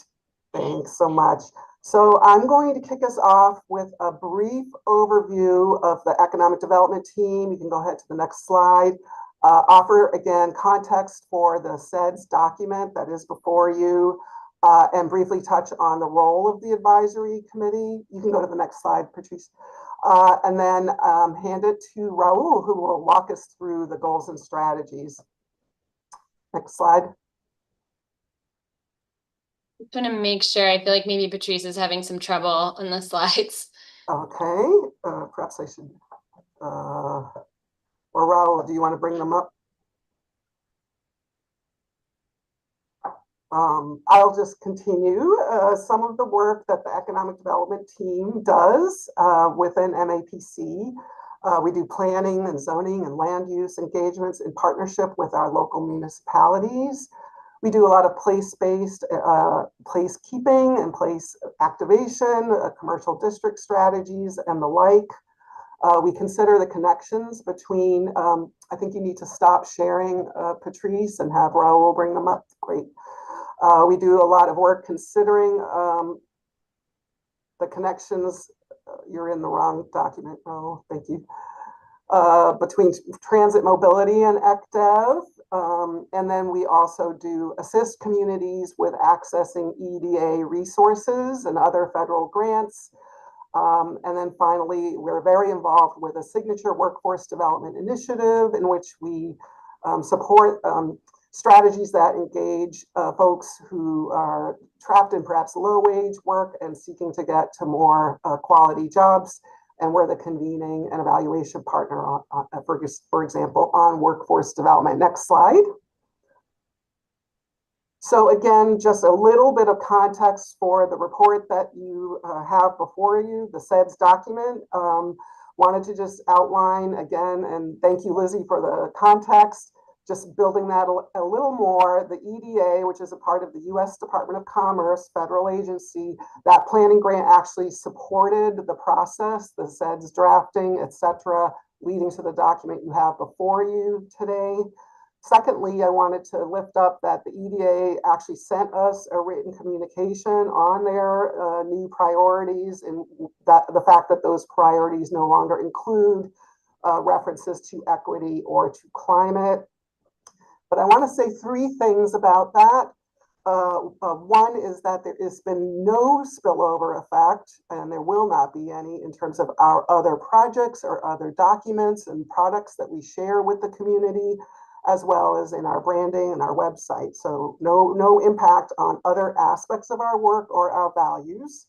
thanks so much. So I'm going to kick us off with a brief overview of the economic development team. You can go ahead to the next slide. Offer again context for the CEDS document that is before you, and briefly touch on the role of the advisory committee. You can go to the next slide, Patrice. And then hand it to Raul, who will walk us through the goals and strategies. Next slide. I'm trying to make sure. I feel like maybe Patrice is having some trouble on the slides. Okay, perhaps I should, or Raul, do you want to bring them up? I'll just continue some of the work that the economic development team does within MAPC. We do planning and zoning and land use engagements in partnership with our local municipalities. We do a lot of place-based placekeeping and place activation, commercial district strategies, and the like. We consider the connections between, I think you need to stop sharing, Patrice, and have Raul bring them up. Great. We do a lot of work considering the connections. You're in the wrong document, Raul. Thank you. Between transit mobility and ECDEV. And then we also do assist communities with accessing EDA resources and other federal grants. And then finally, we're very involved with a signature workforce development initiative in which we support strategies that engage folks who are trapped in perhaps low wage work and seeking to get to more quality jobs. And we're the convening and evaluation partner, for example, on workforce development. Next slide. So again, just a little bit of context for the report that you have before you, the SEDS document. Wanted to just outline again, and thank you, Lizzie, for the context. Just building that a little more, the EDA, which is a part of the U.S. Department of Commerce, federal agency, that planning grant actually supported the process, the SEDS drafting, et cetera, leading to the document you have before you today. Secondly, I wanted to lift up that the EDA actually sent us a written communication on their new priorities, and that the fact that those priorities no longer include references to equity or to climate. But I want to say three things about that. One is that there has been no spillover effect, and there will not be any in terms of our other projects or other documents and products that we share with the community, as well as in our branding and our website. So no impact on other aspects of our work or our values.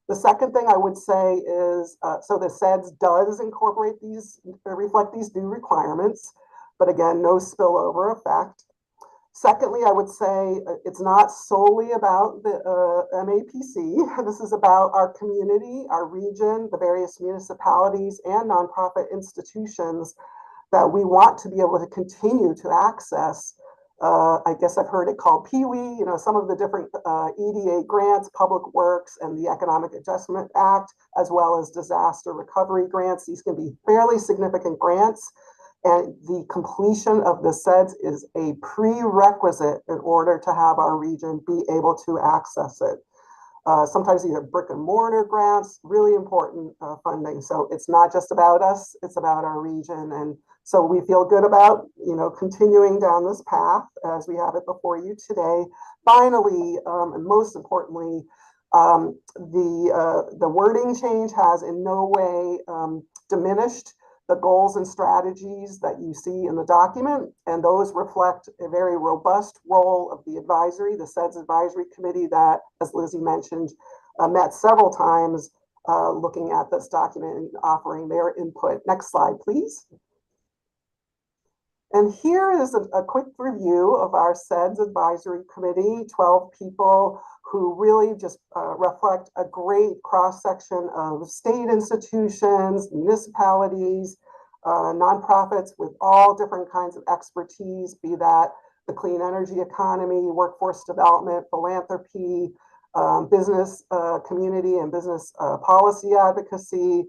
The second thing I would say is, so the SEDS does incorporate these, reflect these new requirements, but again, no spillover effect. Secondly, I would say it's not solely about the MAPC. This is about our community, our region, the various municipalities and nonprofit institutions that we want to be able to continue to access. I guess I've heard it called PWE, some of the different EDA grants, public works, and the Economic Adjustment Act, as well as disaster recovery grants. These can be fairly significant grants. And the completion of the SEDS is a prerequisite in order to have our region be able to access it. Sometimes these are brick and mortar grants, really important funding. So it's not just about us, it's about our region. And so we feel good about, continuing down this path as we have it before you today. Finally, and most importantly, the wording change has in no way diminished the goals and strategies that you see in the document, and those reflect a very robust role of the advisory, the SEDS Advisory Committee that, as Lizzie mentioned, met several times looking at this document and offering their input. Next slide, please. And here is a quick review of our SEDS Advisory Committee, 12 people who really just reflect a great cross-section of state institutions, municipalities, nonprofits with all different kinds of expertise, be that the clean energy economy, workforce development, philanthropy, business community and business policy advocacy,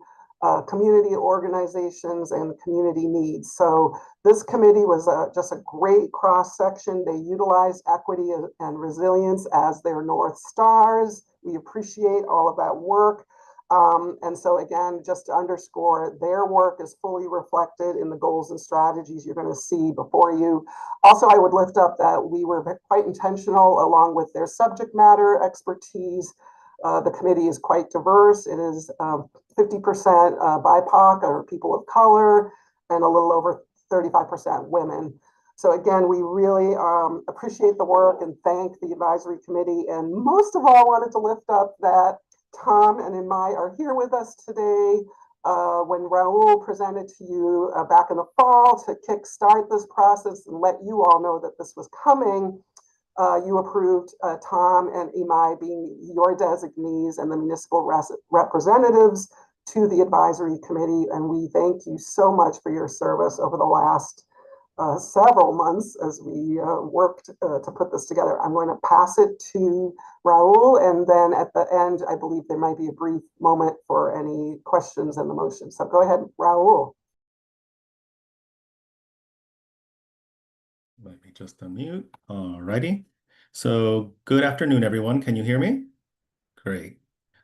community organizations, and community needs. So this committee was just a great cross-section. They utilized equity and resilience as their North Stars. We appreciate all of that work. And so again, just to underscore, their work is fully reflected in the goals and strategies you're going to see before you. Also, I would lift up that we were quite intentional along with their subject matter expertise. The committee is quite diverse. It is 50% BIPOC or people of color, and a little over 35% women. So again, we really appreciate the work and thank the advisory committee. And most of all, wanted to lift up that Tom and Imai are here with us today. When Raul presented to you back in the fall to kickstart this process and let you all know that this was coming, you approved Tom and Imai being your designees and the municipal representatives to the advisory committee. And we thank you so much for your service over the last several months as we worked to put this together. I'm going to pass it to Raul, and then at the end, I believe there might be a brief moment for any questions in the motion. So go ahead, Raul. Let me just unmute. All righty. So good afternoon, everyone. Can you hear me? Great.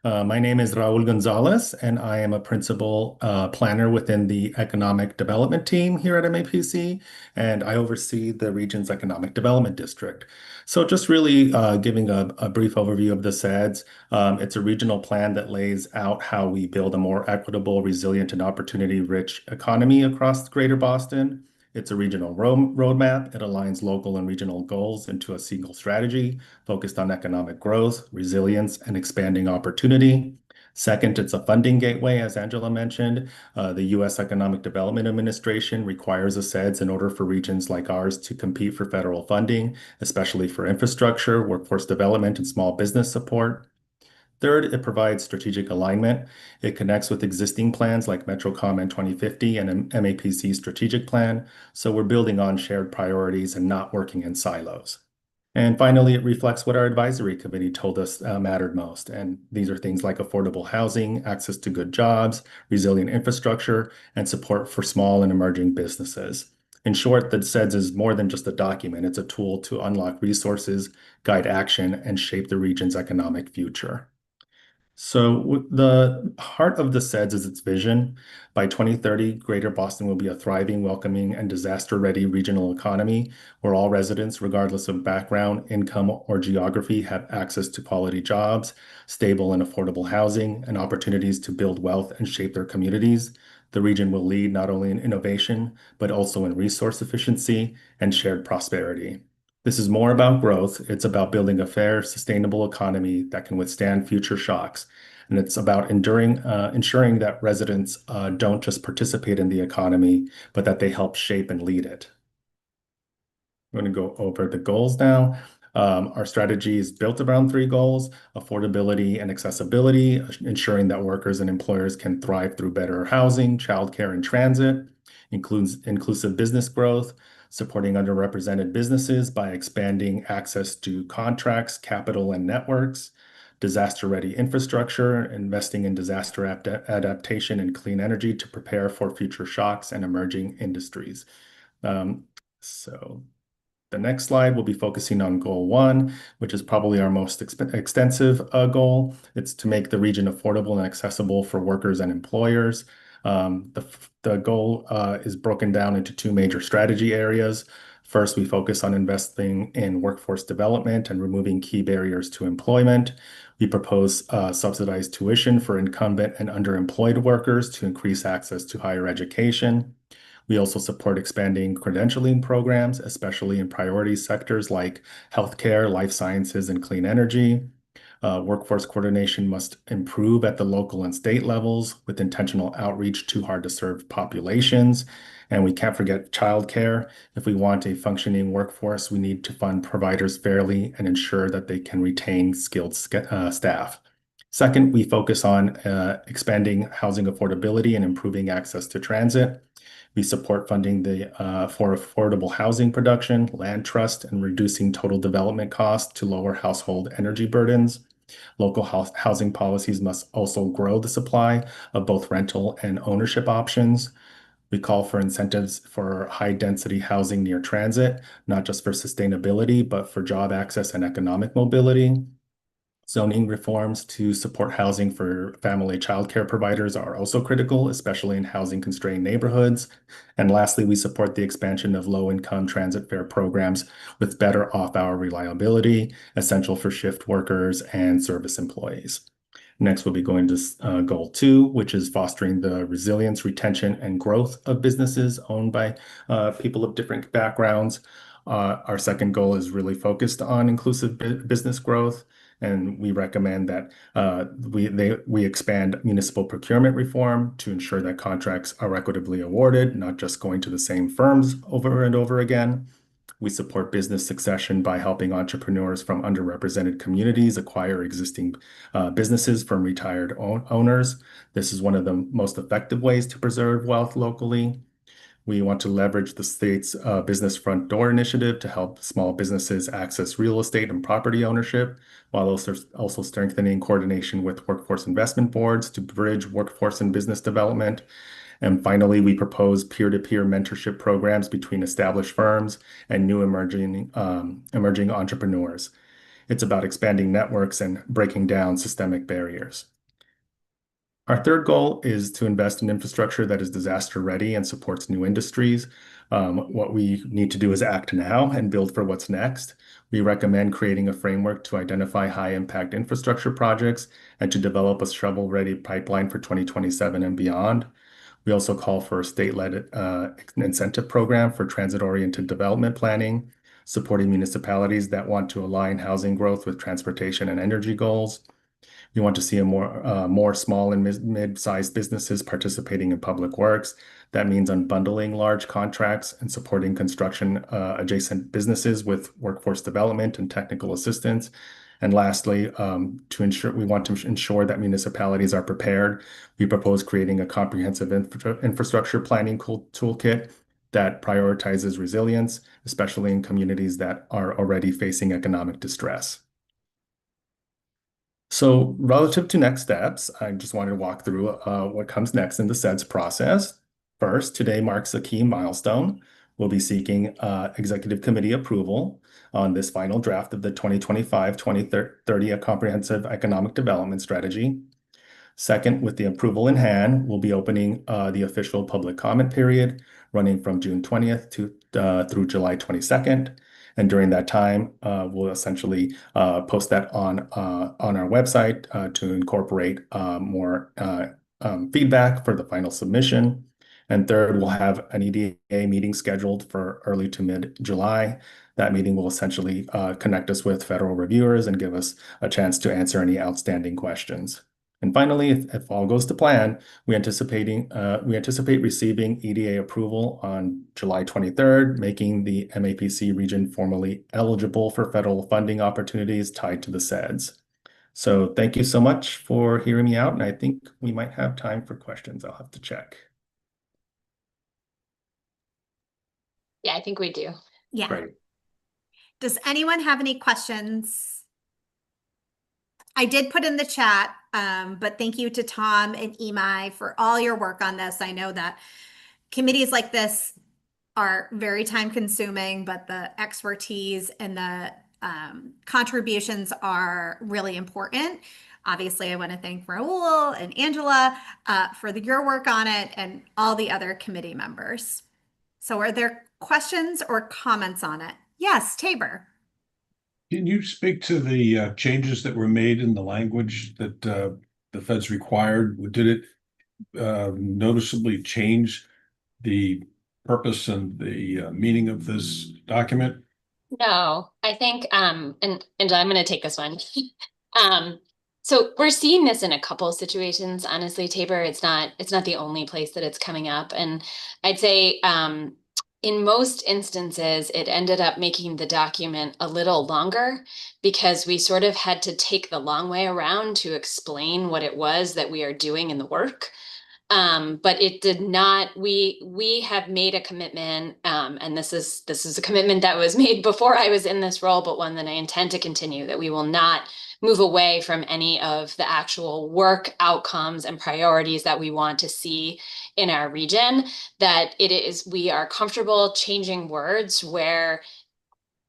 My name is Raul Gonzalez, and I am a principal planner within the economic development team here at MAPC, and I oversee the region's economic development district. So just really giving a brief overview of the CEDS. It's a regional plan that lays out how we build a more equitable, resilient, and opportunity-rich economy across Greater Boston. It's a regional roadmap. It aligns local and regional goals into a single strategy focused on economic growth, resilience, and expanding opportunity. Second, it's a funding gateway, as Angela mentioned. The U.S. Economic Development Administration requires a CEDS in order for regions like ours to compete for federal funding, especially for infrastructure, workforce development, and small business support. Third, it provides strategic alignment. It connects with existing plans like MetroCom and 2050 and MAPC strategic plan. So we're building on shared priorities and not working in silos. And finally, it reflects what our advisory committee told us mattered most. And these are things like affordable housing, access to good jobs, resilient infrastructure, and support for small and emerging businesses. In short, the CEDS is more than just a document. It's a tool to unlock resources, guide action, and shape the region's economic future. So the heart of the CEDS is its vision. By 2030, Greater Boston will be a thriving, welcoming, and disaster-ready regional economy where all residents, regardless of background, income, or geography, have access to quality jobs, stable and affordable housing, and opportunities to build wealth and shape their communities. The region will lead not only in innovation, but also in resource efficiency and shared prosperity. This is more about growth. It's about building a fair, sustainable economy that can withstand future shocks. And it's about ensuring that residents don't just participate in the economy, but that they help shape and lead it. I'm going to go over the goals now. Our strategy is built around 3 goals: affordability and accessibility, ensuring that workers and employers can thrive through better housing, childcare, and transit, includes inclusive business growth, supporting underrepresented businesses by expanding access to contracts, capital, and networks, disaster-ready infrastructure, investing in disaster adaptation and clean energy to prepare for future shocks and emerging industries. So the next slide will be focusing on goal 1, which is probably our most extensive goal. It's to make the region affordable and accessible for workers and employers. The goal is broken down into 2 major strategy areas. First, we focus on investing in workforce development and removing key barriers to employment. We propose subsidized tuition for incumbent and underemployed workers to increase access to higher education. We also support expanding credentialing programs, especially in priority sectors like healthcare, life sciences, and clean energy. Workforce coordination must improve at the local and state levels with intentional outreach to hard-to-serve populations. And we can't forget childcare. If we want a functioning workforce, we need to fund providers fairly and ensure that they can retain skilled staff. Second, we focus on expanding housing affordability and improving access to transit. We support funding for affordable housing production, land trust, and reducing total development costs to lower household energy burdens. Local housing policies must also grow the supply of both rental and ownership options. We call for incentives for high-density housing near transit, not just for sustainability, but for job access and economic mobility. Zoning reforms to support housing for family childcare providers are also critical, especially in housing-constrained neighborhoods. And lastly, we support the expansion of low-income transit fare programs with better off-hour reliability, essential for shift workers and service employees. Next, we'll be going to goal 2, which is fostering the resilience, retention, and growth of businesses owned by people of different backgrounds. Our second goal is really focused on inclusive business growth. And we recommend that we expand municipal procurement reform to ensure that contracts are equitably awarded, not just going to the same firms over and over again. We support business succession by helping entrepreneurs from underrepresented communities acquire existing businesses from retired owners. This is one of the most effective ways to preserve wealth locally. We want to leverage the state's Business Front Door initiative to help small businesses access real estate and property ownership, while also strengthening coordination with workforce investment boards to bridge workforce and business development. And finally, we propose peer-to-peer mentorship programs between established firms and new emerging entrepreneurs. It's about expanding networks and breaking down systemic barriers. Our third goal is to invest in infrastructure that is disaster ready and supports new industries. What we need to do is act now and build for what's next. We recommend creating a framework to identify high impact infrastructure projects and to develop a shovel-ready pipeline for 2027 and beyond. We also call for a state-led incentive program for transit-oriented development planning, supporting municipalities that want to align housing growth with transportation and energy goals. We want to see more small and mid-sized businesses participating in public works. That means unbundling large contracts and supporting construction adjacent businesses with workforce development and technical assistance. And lastly, we want to ensure that municipalities are prepared. We propose creating a comprehensive infrastructure planning toolkit that prioritizes resilience, especially in communities that are already facing economic distress. So relative to next steps, I just wanted to walk through what comes next in the CEDS process. First, today marks a key milestone. We'll be seeking Executive Committee approval on this final draft of the 2025-2030 Comprehensive Economic Development Strategy. Second, with the approval in hand, we'll be opening the official public comment period running from June 20th through July 22nd. And during that time, we'll essentially post that on our website to incorporate more feedback for the final submission. And third, we'll have an EDA meeting scheduled for early to mid-July. That meeting will essentially connect us with federal reviewers and give us a chance to answer any outstanding questions. And finally, if all goes to plan, we anticipate receiving EDA approval on July 23rd, making the MAPC region formally eligible for federal funding opportunities tied to the CEDS. So thank you so much for hearing me out, and I think we might have time for questions. I'll have to check. Yeah, I think we do. Yeah. Great. Does anyone have any questions? I did put in the chat, but thank you to Tom and Imai for all your work on this. I know that committees like this are very time consuming, but the expertise and the contributions are really important. Obviously, I want to thank Raul and Angela for your work on it and all the other committee members. So are there questions or comments on it? Yes, Tabor. Can you speak to the changes that were made in the language that the feds required? Did it noticeably change the purpose and the meaning of this document? No, I think, and I'm going to take this one. So we're seeing this in a couple of situations, honestly, Tabor. It's not the only place that it's coming up. And I'd say in most instances, it ended up making the document a little longer because we sort of had to take the long way around to explain what it was that we are doing in the work. But it did not, we have made a commitment, and this is a commitment that was made before I was in this role, but one that I intend to continue, that we will not move away from any of the actual work outcomes and priorities that we want to see in our region, that we are comfortable changing words where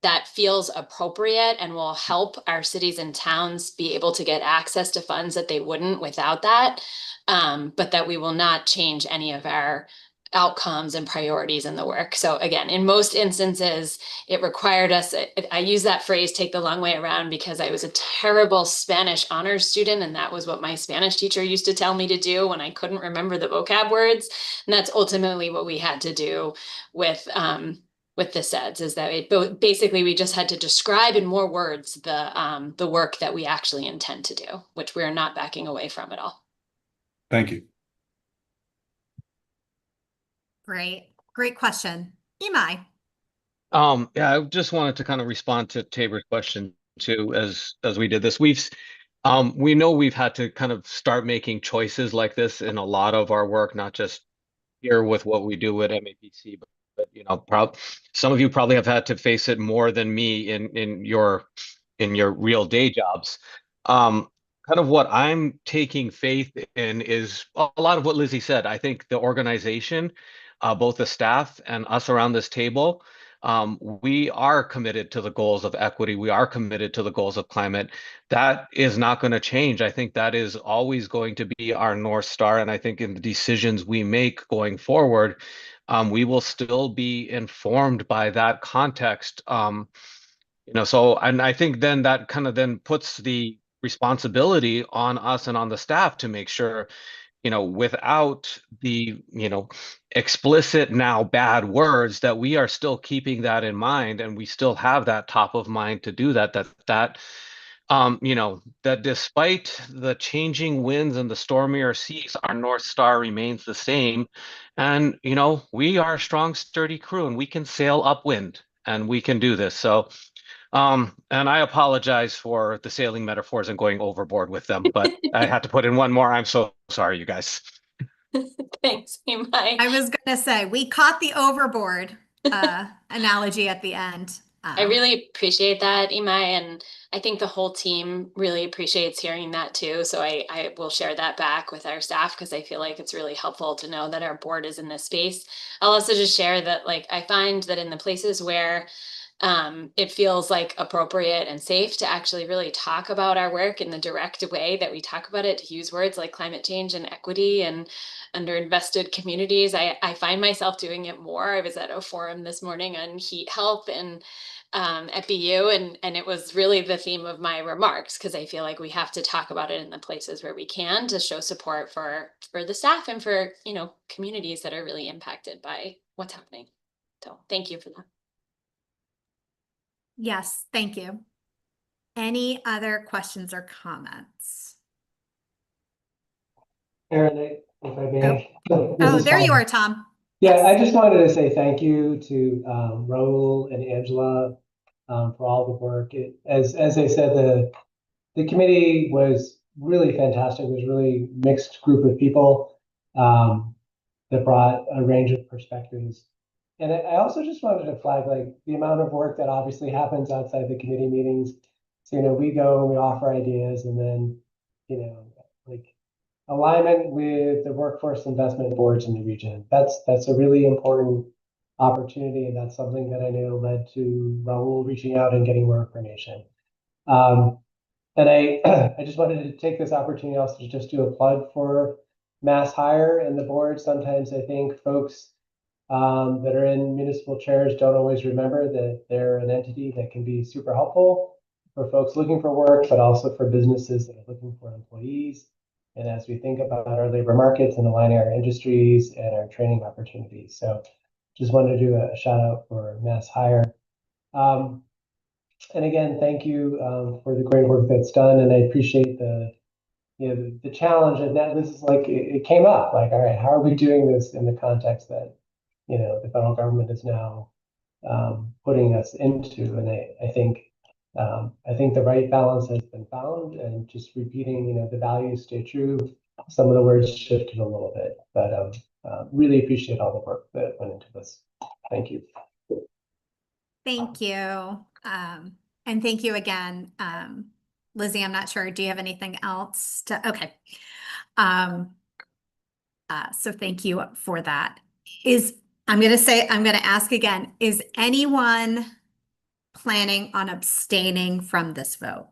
that feels appropriate and will help our cities and towns be able to get access to funds that they wouldn't without that, but that we will not change any of our outcomes and priorities in the work. So again, in most instances, it required us, I use that phrase, take the long way around, because I was a terrible Spanish honors student, and that was what my Spanish teacher used to tell me to do when I couldn't remember the vocab words. And that's ultimately what we had to do with the CEDS, is that basically we just had to describe in more words the work that we actually intend to do, which we're not backing away from at all. Thank you. Great question. Imai. Yeah, I just wanted to kind of respond to Tabor's question too, as we did this. We know we've had to kind of start making choices like this in a lot of our work, not just here with what we do at MAPC, but you know, some of you probably have had to face it more than me in your real day jobs. Kind of what I'm taking faith in is a lot of what Lizzie said. I think the organization, both the staff and us around this table, we are committed to the goals of equity. We are committed to the goals of climate. That is not going to change. I think that is always going to be our North Star. And I think in the decisions we make going forward, we will still be informed by that context. So, and I think then that kind of then puts the responsibility on us and on the staff to make sure, without the, explicit now bad words, that we are still keeping that in mind and we still have that top of mind to do that despite the changing winds and the stormier seas, our North Star remains the same. And, we are a strong, sturdy crew and we can sail upwind and we can do this. So, and I apologize for the sailing metaphors and going overboard with them, but I had to put in one more. I'm so sorry, you guys. Thanks, Imai. I was going to say, we caught the overboard analogy at the end. I really appreciate that, Imai, and I think the whole team really appreciates hearing that too. So I will share that back with our staff because I feel like it's really helpful to know that our board is in this space. I'll also just share that, like, I find that in the places where it feels like appropriate and safe to actually really talk about our work in the direct way that we talk about it, to use words like climate change and equity and underinvested communities. I find myself doing it more. I was at a forum this morning on heat health and at BU, and it was really the theme of my remarks, because I feel like we have to talk about it in the places where we can to show support for the staff and for communities that are really impacted by what's happening. So thank you for that. Yes, thank you. Any other questions or comments? Erin, if I may. Oh, there you are, Tom. Yeah, I just wanted to say thank you to Raul and Angela for all the work. As I said, the committee was really fantastic. It was a really mixed group of people that brought a range of perspectives. And I also just wanted to flag, like, the amount of work that obviously happens outside the committee meetings. So, we go and we offer ideas, and then, like, alignment with the workforce investment boards in the region. That's a really important opportunity, and that's something that I know led to Raul reaching out and getting more information. And I just wanted to take this opportunity also to just do a plug for MassHire and the board. Sometimes I think folks that are in municipal chairs don't always remember that they're an entity that can be super helpful for folks looking for work, but also for businesses that are looking for employees. And as we think about our labor markets and aligning our industries and our training opportunities. So just wanted to do a shout out for MassHire. And again, thank you for the great work that's done. And I appreciate the challenge of that. This is like, it came up like, all right, how are we doing this in the context that, the federal government is now putting us into? And I think the right balance has been found, and just repeating, the values stay true. Some of the words shifted a little bit, but really appreciate all the work that went into this. Thank you. Thank you. And thank you again. Lizzie, I'm not sure. Do you have anything else to, okay. So thank you for that. I'm going to ask again, is anyone planning on abstaining from this vote?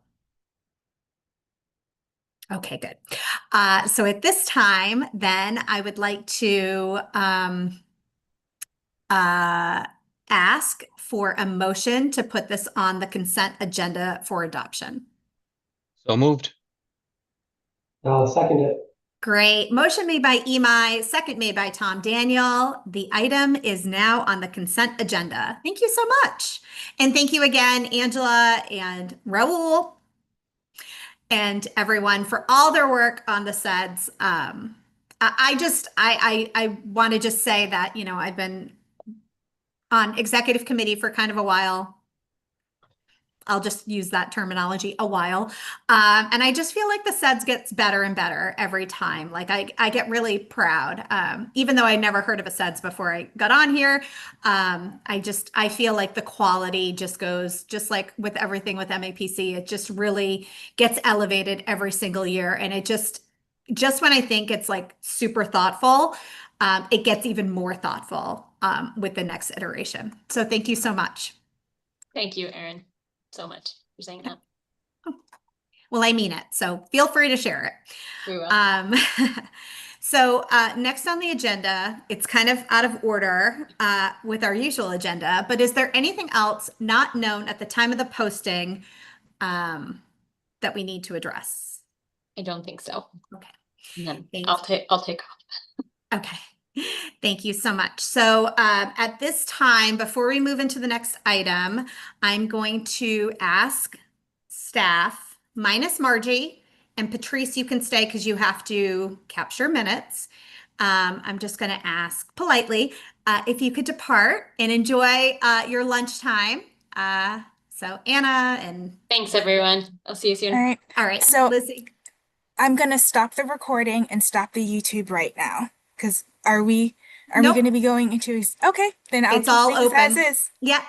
Okay, good. So at this time, then I would like to ask for a motion to put this on the consent agenda for adoption. So moved. I'll second it. Great. Motion made by Imai, second made by Tom Daniel. The item is now on the consent agenda. Thank you so much. And thank you again, Angela and Raul and everyone for all their work on the SEDS. I want to just say that, I've been on executive committee for kind of a while. I'll just use that terminology, a while. And I just feel like the SEDS gets better and better every time. Like I get really proud. Even though I never heard of a SEDS before I got on here, I feel like the quality just goes, just like with everything with MAPC, it just really gets elevated every single year. And it just when I think it's like super thoughtful, it gets even more thoughtful with the next iteration. So thank you so much. Thank you, Erin, so much for saying that. Well, I mean it, so feel free to share it. We will. So next on the agenda, it's kind of out of order with our usual agenda, but is there anything else not known at the time of the posting that we need to address? I don't think so. Okay. And then Thanks. I'll take off. Okay. Thank you so much. So at this time, before we move into the next item, I'm going to ask staff, minus Margie, and Patrice, you can stay because you have to capture minutes. I'm just going to ask politely if you could depart and enjoy your lunchtime. So Anna and... Thanks, everyone. I'll see you soon. All right. All right, So Lizzie. I'm gonna stop the recording and stop the YouTube right now. Because are we Nope. going to be going into? Okay, then I'll It's keep all things as open. is. Yep.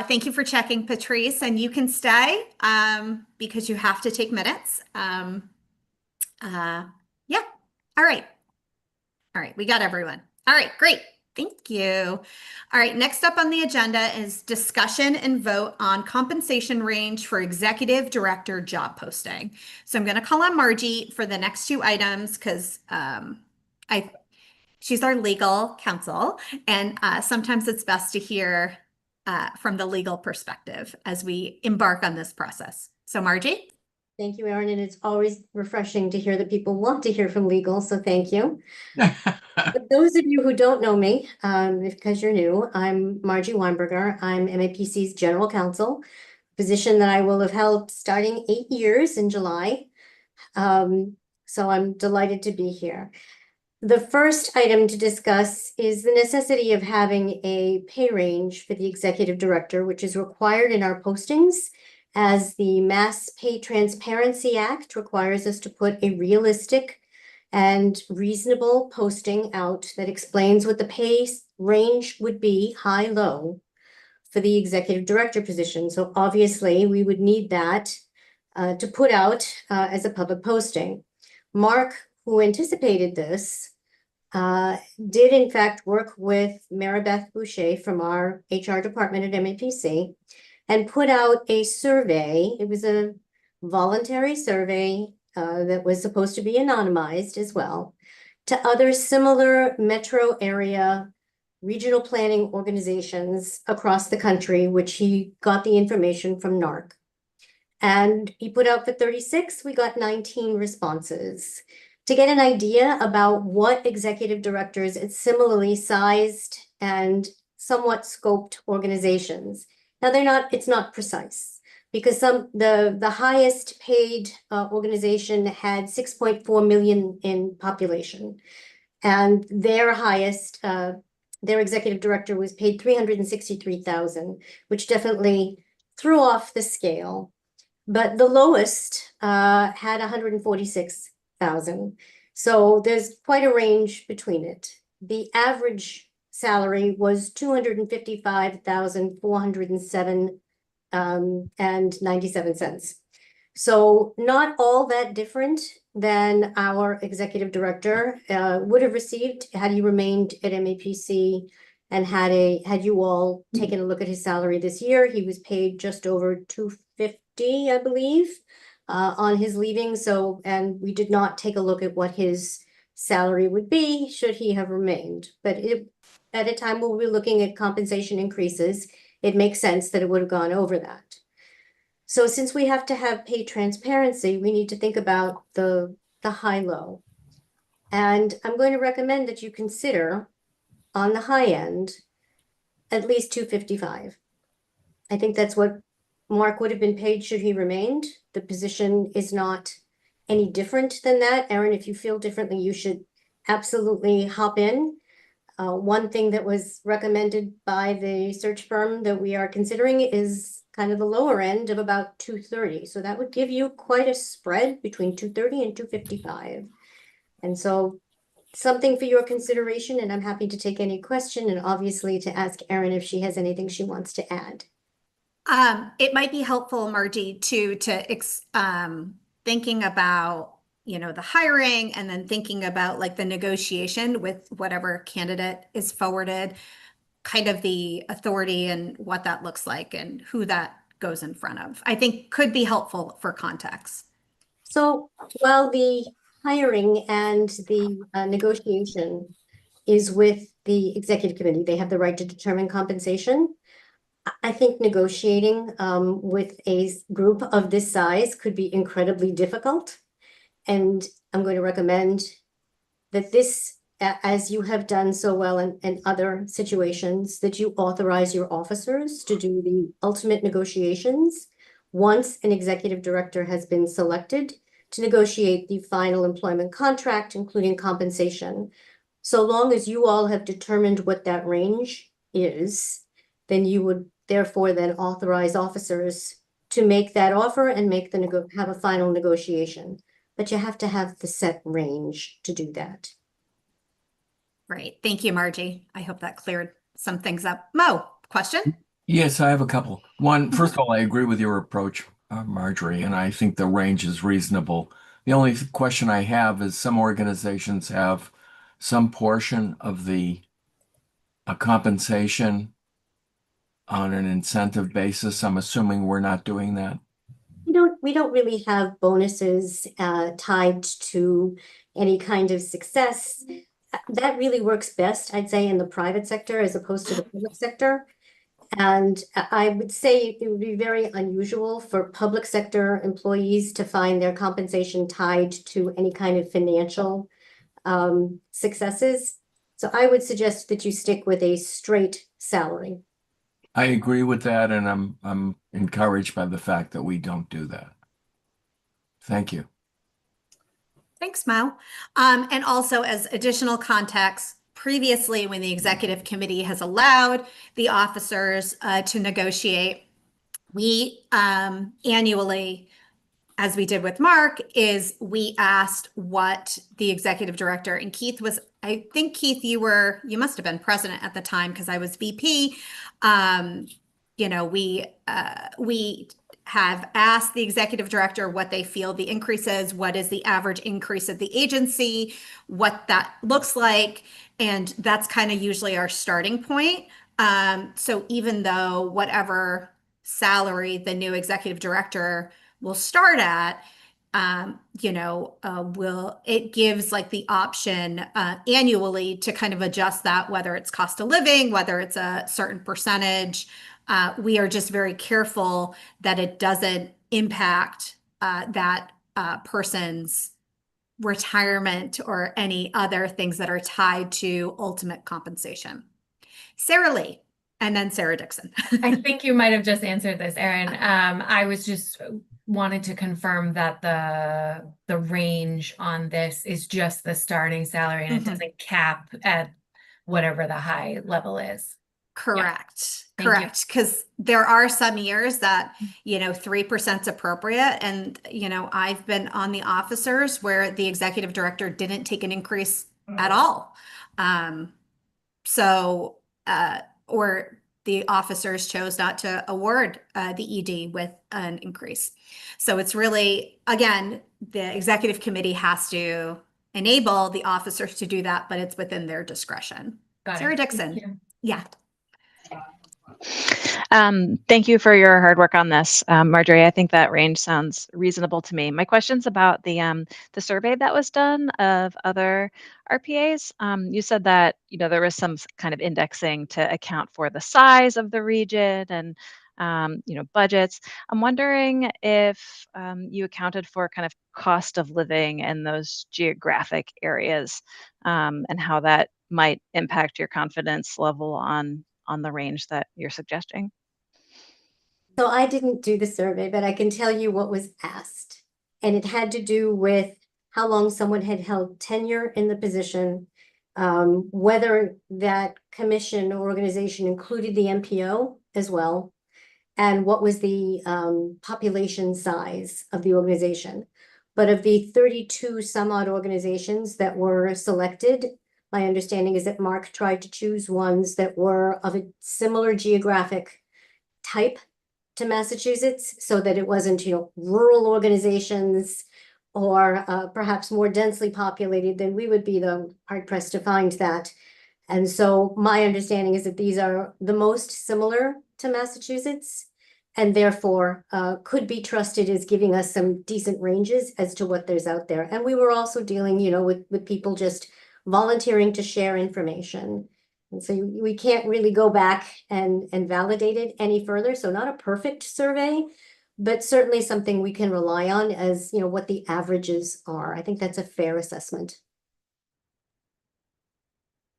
Thank you for checking, Patrice, and you can stay because you have to take minutes. Yeah. All right. We got everyone. All right, great. Thank you. All right, next up on the agenda is discussion and vote on compensation range for executive director job posting. So I'm going to call on Margie for the next two items because she's our legal counsel, and sometimes it's best to hear from the legal perspective as we embark on this process. So Margie? Thank you, Erin, and it's always refreshing to hear that people want to hear from legal, so thank you. For those of you who don't know me, because you're new, I'm Margie Weinberger. I'm MAPC's general counsel, position that I will have held starting 8 years in July. So I'm delighted to be here. The first item to discuss is the necessity of having a pay range for the executive director, which is required in our postings, as the Mass Pay Transparency Act requires us to put a realistic and reasonable posting out that explains what the pay range would be, high, low, for the executive director position. So obviously we would need that to put out as a public posting. Mark, who anticipated this, did in fact work with Maribeth Boucher from our HR department at MAPC and put out a survey. It was a voluntary survey that was supposed to be anonymized as well, to other similar metro area regional planning organizations across the country, which he got the information from NARC. And he put out for 36, we got 19 responses. To get an idea about what executive directors at similarly sized and somewhat scoped organizations. Now it's not precise because the highest paid organization had 6.4 million in population, and their highest, their executive director was paid 363,000, which definitely threw off the scale. But the lowest had 146,000. So there's quite a range between it. The average salary was 255,407 and 97 cents. So not all that different than our executive director would have received had he remained at MAPC and had you all taken a look at his salary this year. He was paid just over $250, I believe, on his leaving. So, and we did not take a look at what his salary would be should he have remained. But at a time when we're looking at compensation increases, it makes sense that it would have gone over that. So since we have to have pay transparency, we need to think about the high-low. And I'm going to recommend that you consider on the high end, at least 255. I think that's what Mark would have been paid should he remained. The position is not any different than that. Erin, if you feel differently, you should absolutely hop in. One thing that was recommended by the search firm that we are considering is kind of the lower end of about 230. So that would give you quite a spread between 230 and 255. And so something for your consideration, and I'm happy to take any question and obviously to ask Erin if she has anything she wants to add. It might be helpful, Margie, thinking about, the hiring and then thinking about like the negotiation with whatever candidate is forwarded, kind of the authority and what that looks like and who that goes in front of, I think could be helpful for context. So while the hiring and the negotiation is with the executive committee, they have the right to determine compensation. I think negotiating with a group of this size could be incredibly difficult. And I'm going to recommend that this, as you have done so well in other situations, that you authorize your officers to do the ultimate negotiations once an executive director has been selected to negotiate the final employment contract, including compensation. So long as you all have determined what that range is, then you would therefore then authorize officers to make that offer and have a final negotiation. But you have to have the set range to do that. Great. Thank you, Margie. I hope that cleared some things up. Mo, question? Yes, I have a couple. One, first of all, I agree with your approach, Marjorie, and I think the range is reasonable. The only question I have is some organizations have some portion of the compensation on an incentive basis. I'm assuming we're not doing that. We don't really have bonuses tied to any kind of success. That really works best, I'd say, in the private sector as opposed to the public sector. And I would say it would be very unusual for public sector employees to find their compensation tied to any kind of financial successes. So I would suggest that you stick with a straight salary. I agree with that, and I'm encouraged by the fact that we don't do that. Thank you. Thanks, Mo. And also as additional context, previously when the executive committee has allowed the officers to negotiate, we annually, as we did with Mark, is we asked what the executive director, and Keith was, I think Keith, you must have been president at the time because I was VP. We have asked the executive director what they feel the increase is, what is the average increase of the agency, what that looks like. And that's kind of usually our starting point. So even though whatever salary the new executive director will start at, it gives like the option annually to kind of adjust that, whether it's cost of living, whether it's a certain percentage. We are just very careful that it doesn't impact that person's retirement or any other things that are tied to ultimate compensation. Sarah Lee, and then Sarah Dixon. I think you might have just answered this, Erin. I was just wanted to confirm that the range on this is just the starting salary and it doesn't cap at whatever the high level is. Correct. Yeah. Correct. Because there are some years that, 3% is appropriate. And, I've been on the officers where the executive director didn't take an increase at all. Or the officers chose not to award the ED with an increase. So it's really, again, the executive committee has to enable the officers to do that, but it's within their discretion. Sarah Dixon. Yeah. Thank you for your hard work on this, Marjorie. I think that range sounds reasonable to me. My question's about the survey that was done of other RPAs. You said that there was some kind of indexing to account for the size of the region and budgets. I'm wondering if you accounted for kind of cost of living in those geographic areas and how that might impact your confidence level on the range that you're suggesting. So I didn't do the survey, but I can tell you what was asked. And it had to do with how long someone had held tenure in the position whether that commission or organization included the MPO as well, and what was the population size of the organization. But of the 32 some odd organizations that were selected, my understanding is that Mark tried to choose ones that were of a similar geographic type to Massachusetts, so that it wasn't, rural organizations or perhaps more densely populated. Then we would be the hard pressed to find that. And so my understanding is that these are the most similar to Massachusetts, and therefore could be trusted as giving us some decent ranges as to what there's out there. And we were also dealing, with people just volunteering to share information. And so we can't really go back and validate it any further. So not a perfect survey, but certainly something we can rely on as, what the averages are. I think that's a fair assessment.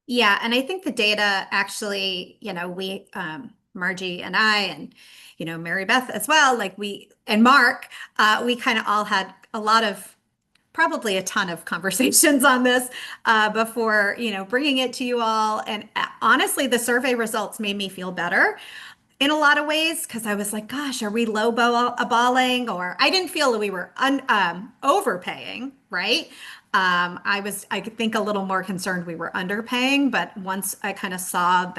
Yeah, and I think the data actually, we, Margie and I, and, Mary Beth as well, and Mark, we kind of all had probably a ton of conversations on this before, bringing it to you all. And honestly, the survey results made me feel better in a lot of ways, because I was like, gosh, are we lowballing? Or I didn't feel that we were overpaying, right? I think a little more concerned we were underpaying, but once I kind of saw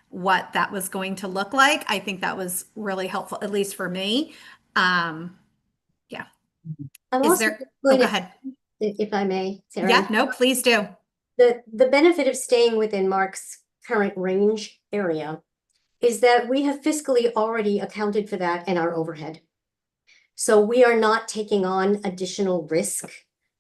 what that was going to look like, I think that was really helpful, at least for me. Yeah. I'm Is also there, going go to, ahead. if I may, Sarah. Yeah, no, please do. The benefit of staying within Mark's current range area is that we have fiscally already accounted for that in our overhead. So we are not taking on additional risk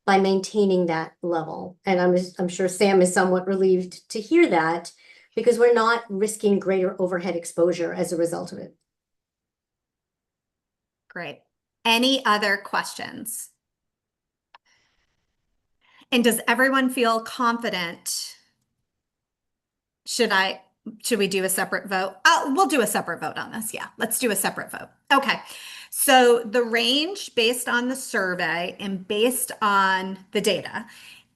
by maintaining that level. And I'm sure Sam is somewhat relieved to hear that, because we're not risking greater overhead exposure as a result of it. Great. Any other questions? And does everyone feel confident? Should we do a separate vote? We'll do a separate vote on this. Yeah, let's do a separate vote. Okay. So the range based on the survey and based on the data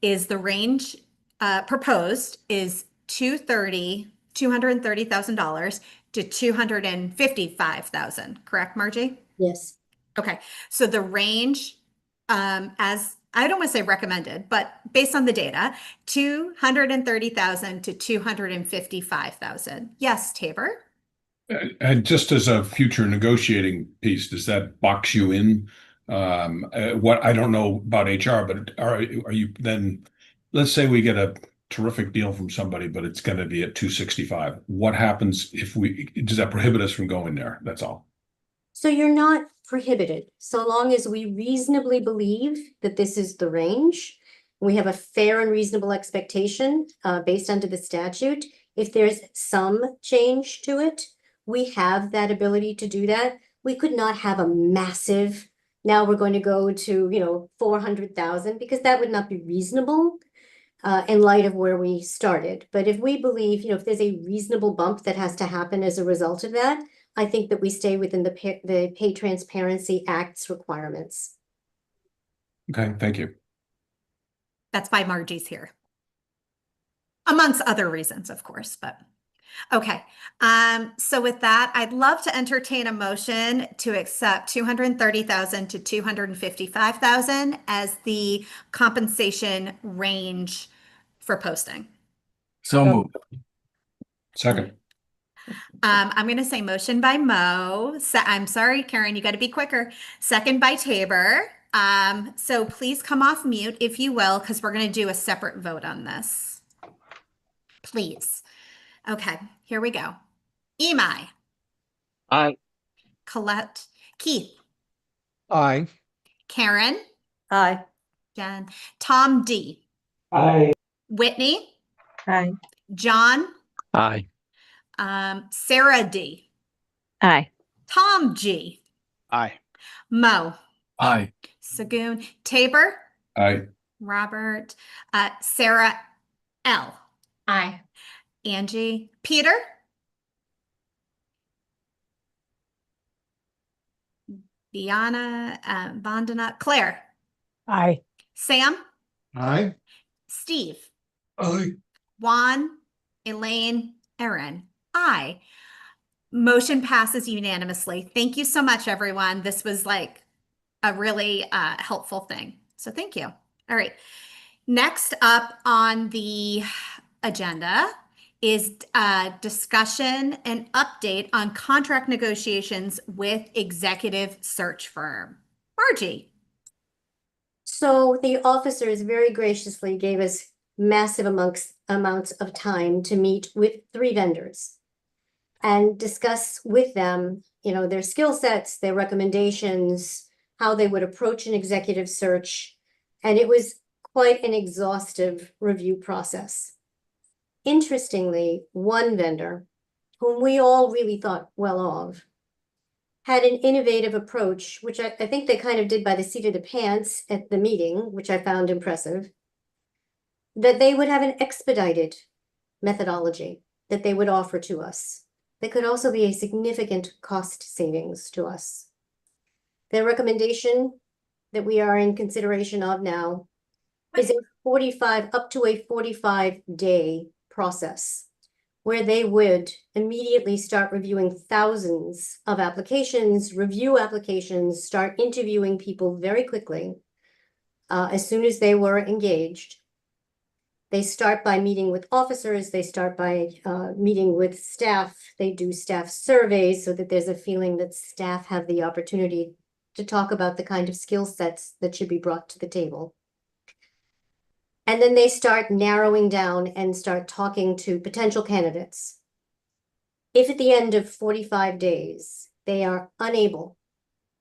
is the range proposed is $230,000 to $255,000. Correct, Margie? Yes. Okay. So the range, as I don't want to say recommended, but based on the data, 230,000 to 255,000. Yes, Tabor? And just as a future negotiating piece, does that box you in? What I don't know about HR, but are you then, let's say we get a terrific deal from somebody, but it's going to be at 265. What happens does that prohibit us from going there? That's all. So you're not prohibited, so long as we reasonably believe that this is the range. We have a fair and reasonable expectation based under the statute. If there's some change to it, we have that ability to do that. We could not have a massive, now we're going to go to, 400,000, because that would not be reasonable in light of where we started. But if we believe, if there's a reasonable bump that has to happen as a result of that, I think that we stay within the Pay Transparency Act's requirements. Okay, thank you. That's why Margie's here. Amongst other reasons, of course, but okay. So with that, I'd love to entertain a motion to accept 230,000 to 255,000 as the compensation range for posting. So moved. Second. I'm going to say motion by Mo. I'm sorry, Karen, you got to be quicker. Second by Tabor. So please come off mute if you will, because we're going to do a separate vote on this. Please. Okay, here we go. Imai. Aye. Colette. Keith. Aye. Karen. Aye. Jen. Tom D. Aye. Whitney. Aye. John. Aye. Sarah D. Aye. Tom G. Aye. Mo. Aye. Sagoon. Tabor. Aye. Robert. Sarah L. Aye. Angie. Peter. Biana. Vandana. Claire. Aye. Sam. Aye. Steve. Aye. Juan, Elaine, Erin, aye. Motion passes unanimously. Thank you so much, everyone. This was like a really helpful thing. So thank you. All right. Next up on the agenda is discussion and update on contract negotiations with executive search firm. Margie. So the officers very graciously gave us massive amounts of time to meet with 3 vendors and discuss with them, their skill sets, their recommendations, how they would approach an executive search. And it was quite an exhaustive review process. Interestingly, one vendor, whom we all really thought well of, had an innovative approach, which I think they kind of did by the seat of the pants at the meeting, which I found impressive, that they would have an expedited methodology that they would offer to us. That could also be a significant cost savings to us. Their recommendation that we are in consideration of now is up to a 45-day process, where they would immediately start reviewing thousands of applications, review applications, start interviewing people very quickly as soon as they were engaged. They start by meeting with officers, they start by meeting with staff, they do staff surveys so that there's a feeling that staff have the opportunity to talk about the kind of skill sets that should be brought to the table. And then they start narrowing down and start talking to potential candidates. If at the end of 45 days, they are unable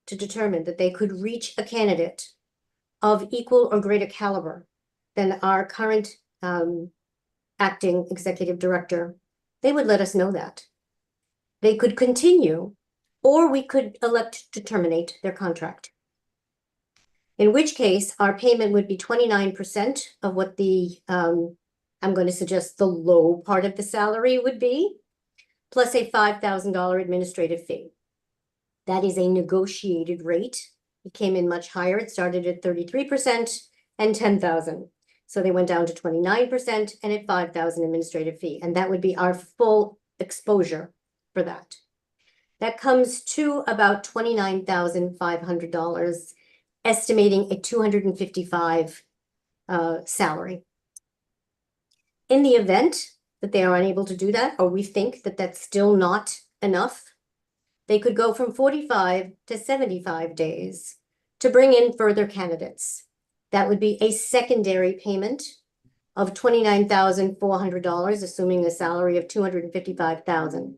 to determine that they could reach a candidate of equal or greater caliber than our current acting executive director, they would let us know that. They could continue, or we could elect to terminate their contract. In which case, our payment would be 29% of what the, I'm going to suggest the low part of the salary would be, plus a $5,000 administrative fee. That is a negotiated rate. It came in much higher. It started at 33% and $10,000. So they went down to 29% and at $5,000 administrative fee. And that would be our full exposure for that. That comes to about $29,500, estimating a $255 salary. In the event that they are unable to do that, or we think that that's still not enough, they could go from 45 to 75 days to bring in further candidates. That would be a secondary payment of $29,400, assuming a salary of $255,000,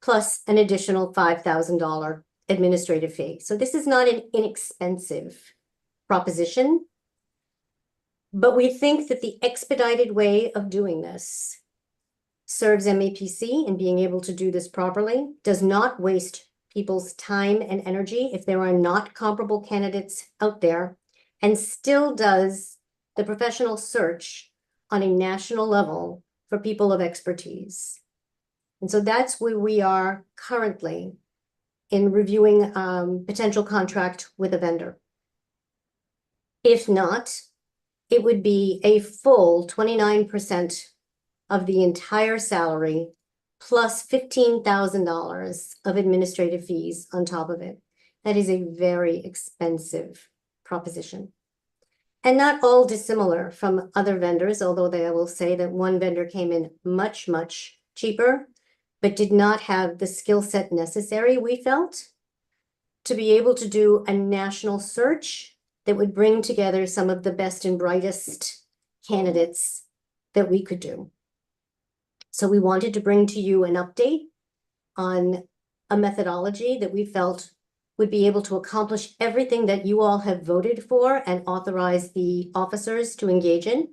plus an additional $5,000 administrative fee. So this is not an inexpensive proposition, but we think that the expedited way of doing this serves MAPC in being able to do this properly, does not waste people's time and energy if there are not comparable candidates out there, and still does the professional search on a national level for people of expertise. And so that's where we are currently in reviewing potential contract with a vendor. If not, it would be a full 29% of the entire salary plus $15,000 of administrative fees on top of it. That is a very expensive proposition. And not all dissimilar from other vendors, although I will say that one vendor came in much, much cheaper, but did not have the skill set necessary, we felt, to be able to do a national search that would bring together some of the best and brightest candidates that we could do. So we wanted to bring to you an update on a methodology that we felt would be able to accomplish everything that you all have voted for and authorize the officers to engage in,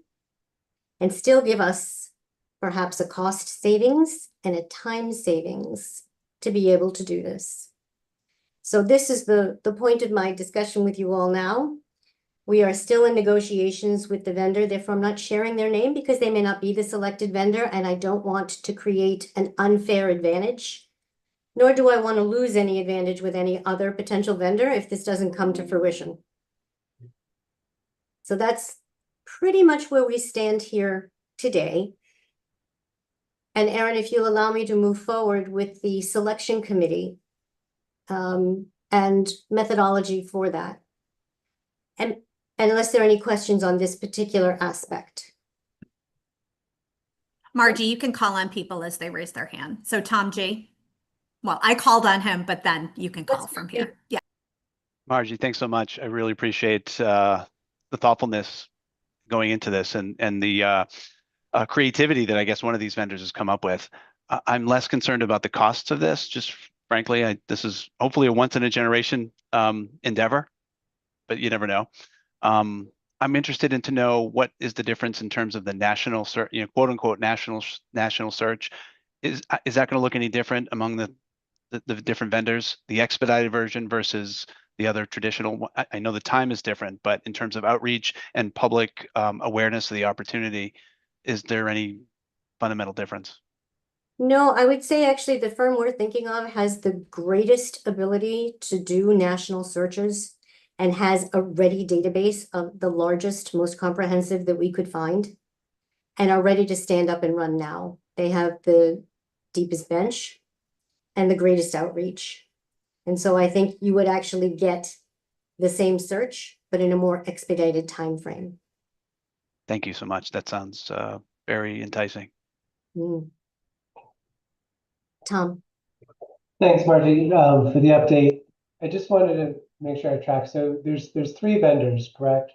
and still give us perhaps a cost savings and a time savings to be able to do this. So this is the point of my discussion with you all now. We are still in negotiations with the vendor, therefore I'm not sharing their name because they may not be the selected vendor, and I don't want to create an unfair advantage, nor do I want to lose any advantage with any other potential vendor if this doesn't come to fruition. So that's pretty much where we stand here today. And Aaron, if you'll allow me to move forward with the selection committee and methodology for that. And unless there are any questions on this particular aspect. Margie, you can call on people as they raise their hand. So Tom G. Well, I called on him, but then you can call from here. Yeah. Margie, thanks so much. I really appreciate the thoughtfulness going into this and the creativity that I guess one of these vendors has come up with. I'm less concerned about the costs of this. Just frankly, this is hopefully a once in a generation endeavor, but you never know. I'm interested in to know what is the difference in terms of the national search, quote unquote national search. Is that going to look any different among the different vendors, the expedited version versus the other traditional one? I know the time is different, but in terms of outreach and public awareness of the opportunity, is there any fundamental difference? No, I would say actually the firm we're thinking of has the greatest ability to do national searches and has a ready database of the largest, most comprehensive that we could find and are ready to stand up and run now. They have the deepest bench and the greatest outreach. And so I think you would actually get the same search, but in a more expedited time frame. Thank you so much. That sounds very enticing. Tom. Thanks, Margie, for the update. I just wanted to make sure I track. So there's 3 vendors, correct?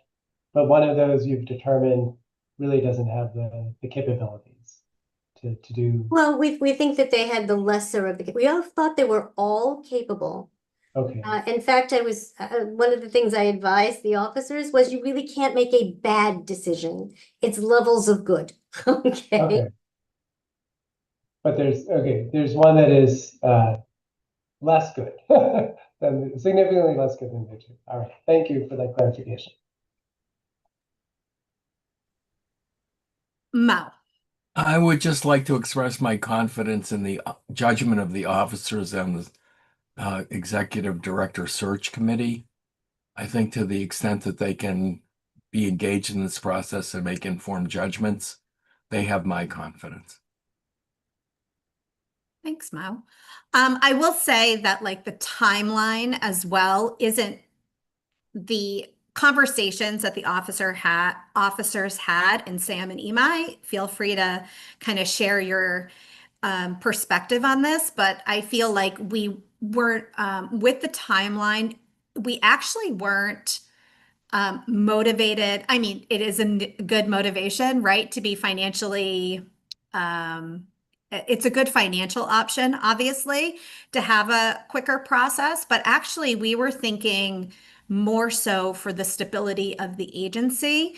But one of those you've determined really doesn't have the capabilities to do. Well, we think that they had the lesser of the. We all thought they were all capable. Okay. In fact, I was one of the things I advised the officers was you really can't make a bad decision. It's levels of good. Okay. But there's one that is less good than significantly less good than the 2. All right. Thank you for that clarification. Mo. I would just like to express my confidence in the judgment of the officers and the executive director search committee. I think to the extent that they can be engaged in this process and make informed judgments, they have my confidence. Thanks, Mo. I will say that like the timeline as well isn't the conversations that the officers had, and Sam and Imai, feel free to kind of share your perspective on this, but I feel like we weren't, with the timeline, we actually weren't motivated. I mean, it is a good motivation, right? To be financially, it's a good financial option, obviously, to have a quicker process, but actually we were thinking more so for the stability of the agency.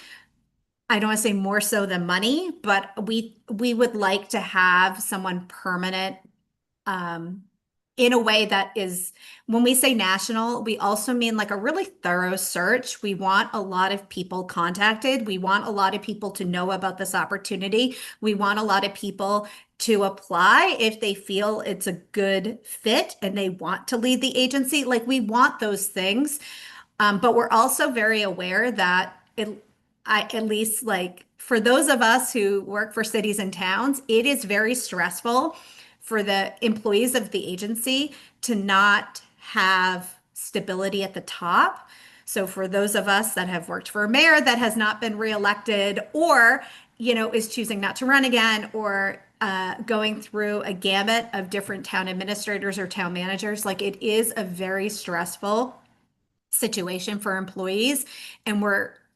I don't want to say more so than money, but we would like to have someone permanent in a way that is, when we say national, we also mean like a really thorough search. We want a lot of people contacted. We want a lot of people to know about this opportunity. We want a lot of people to apply if they feel it's a good fit and they want to lead the agency. Like we want those things. But we're also very aware that at least like for those of us who work for cities and towns, it is very stressful for the employees of the agency to not have stability at the top. So for those of us that have worked for a mayor that has not been reelected or, is choosing not to run again or going through a gamut of different town administrators or town managers, like it is a very stressful situation for employees. And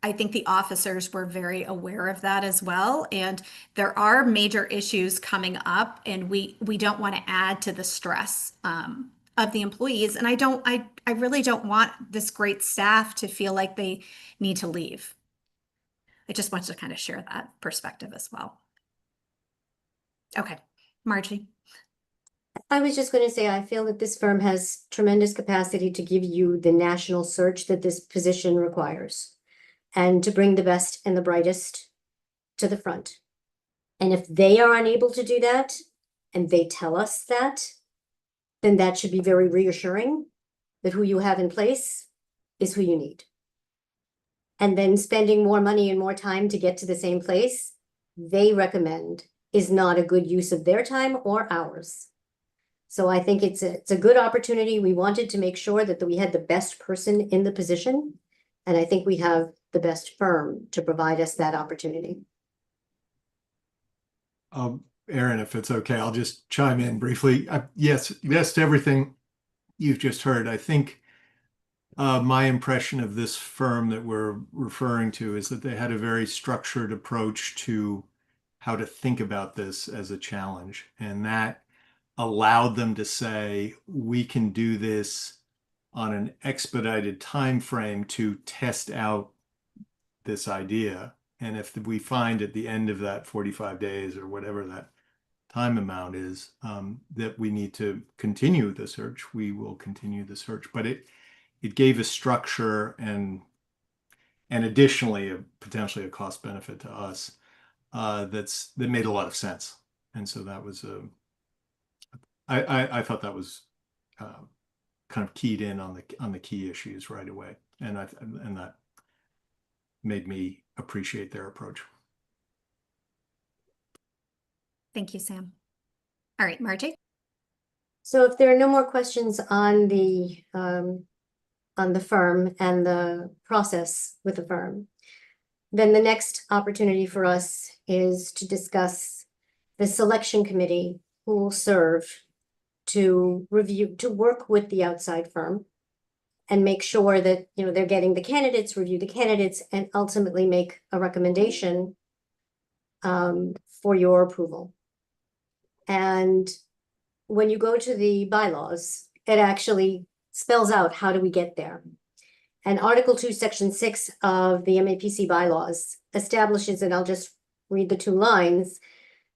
I think the officers were very aware of that as well. And there are major issues coming up and we don't want to add to the stress of the employees. And I really don't want this great staff to feel like they need to leave. I just want to kind of share that perspective as well. Okay, Margie. I was just going to say, I feel that this firm has tremendous capacity to give you the national search that this position requires and to bring the best and the brightest to the front. And if they are unable to do that, and they tell us that, then that should be very reassuring that who you have in place is who you need. and then spending more money and more time to get to the same place, they recommend is not a good use of their time or ours. So I think it's a good opportunity. We wanted to make sure that we had the best person in the position. And I think we have the best firm to provide us that opportunity. Aaron, if it's okay, I'll just chime in briefly. Yes to everything you've just heard. I think my impression of this firm that we're referring to is that they had a very structured approach to how to think about this as a challenge. And that allowed them to say, we can do this on an expedited time frame to test out this idea. And if we find at the end of that 45 days or whatever that time amount is, that we need to continue the search, we will continue the search. But it gave a structure and additionally potentially a cost benefit to us that made a lot of sense. And so that was I thought that was kind of keyed in on the key issues right away, and that made me appreciate their approach. Thank you, Sam. All right, Margie. So if there are no more questions on the firm and the process with the firm, then the next opportunity for us is to discuss the selection committee who will serve to work with the outside firm and make sure that, they're getting the candidates, review the candidates, and ultimately make a recommendation for your approval. And when you go to the bylaws, it actually spells out how do we get there. And Article 2, Section 6 of the MAPC bylaws establishes, and I'll just read the 2 lines,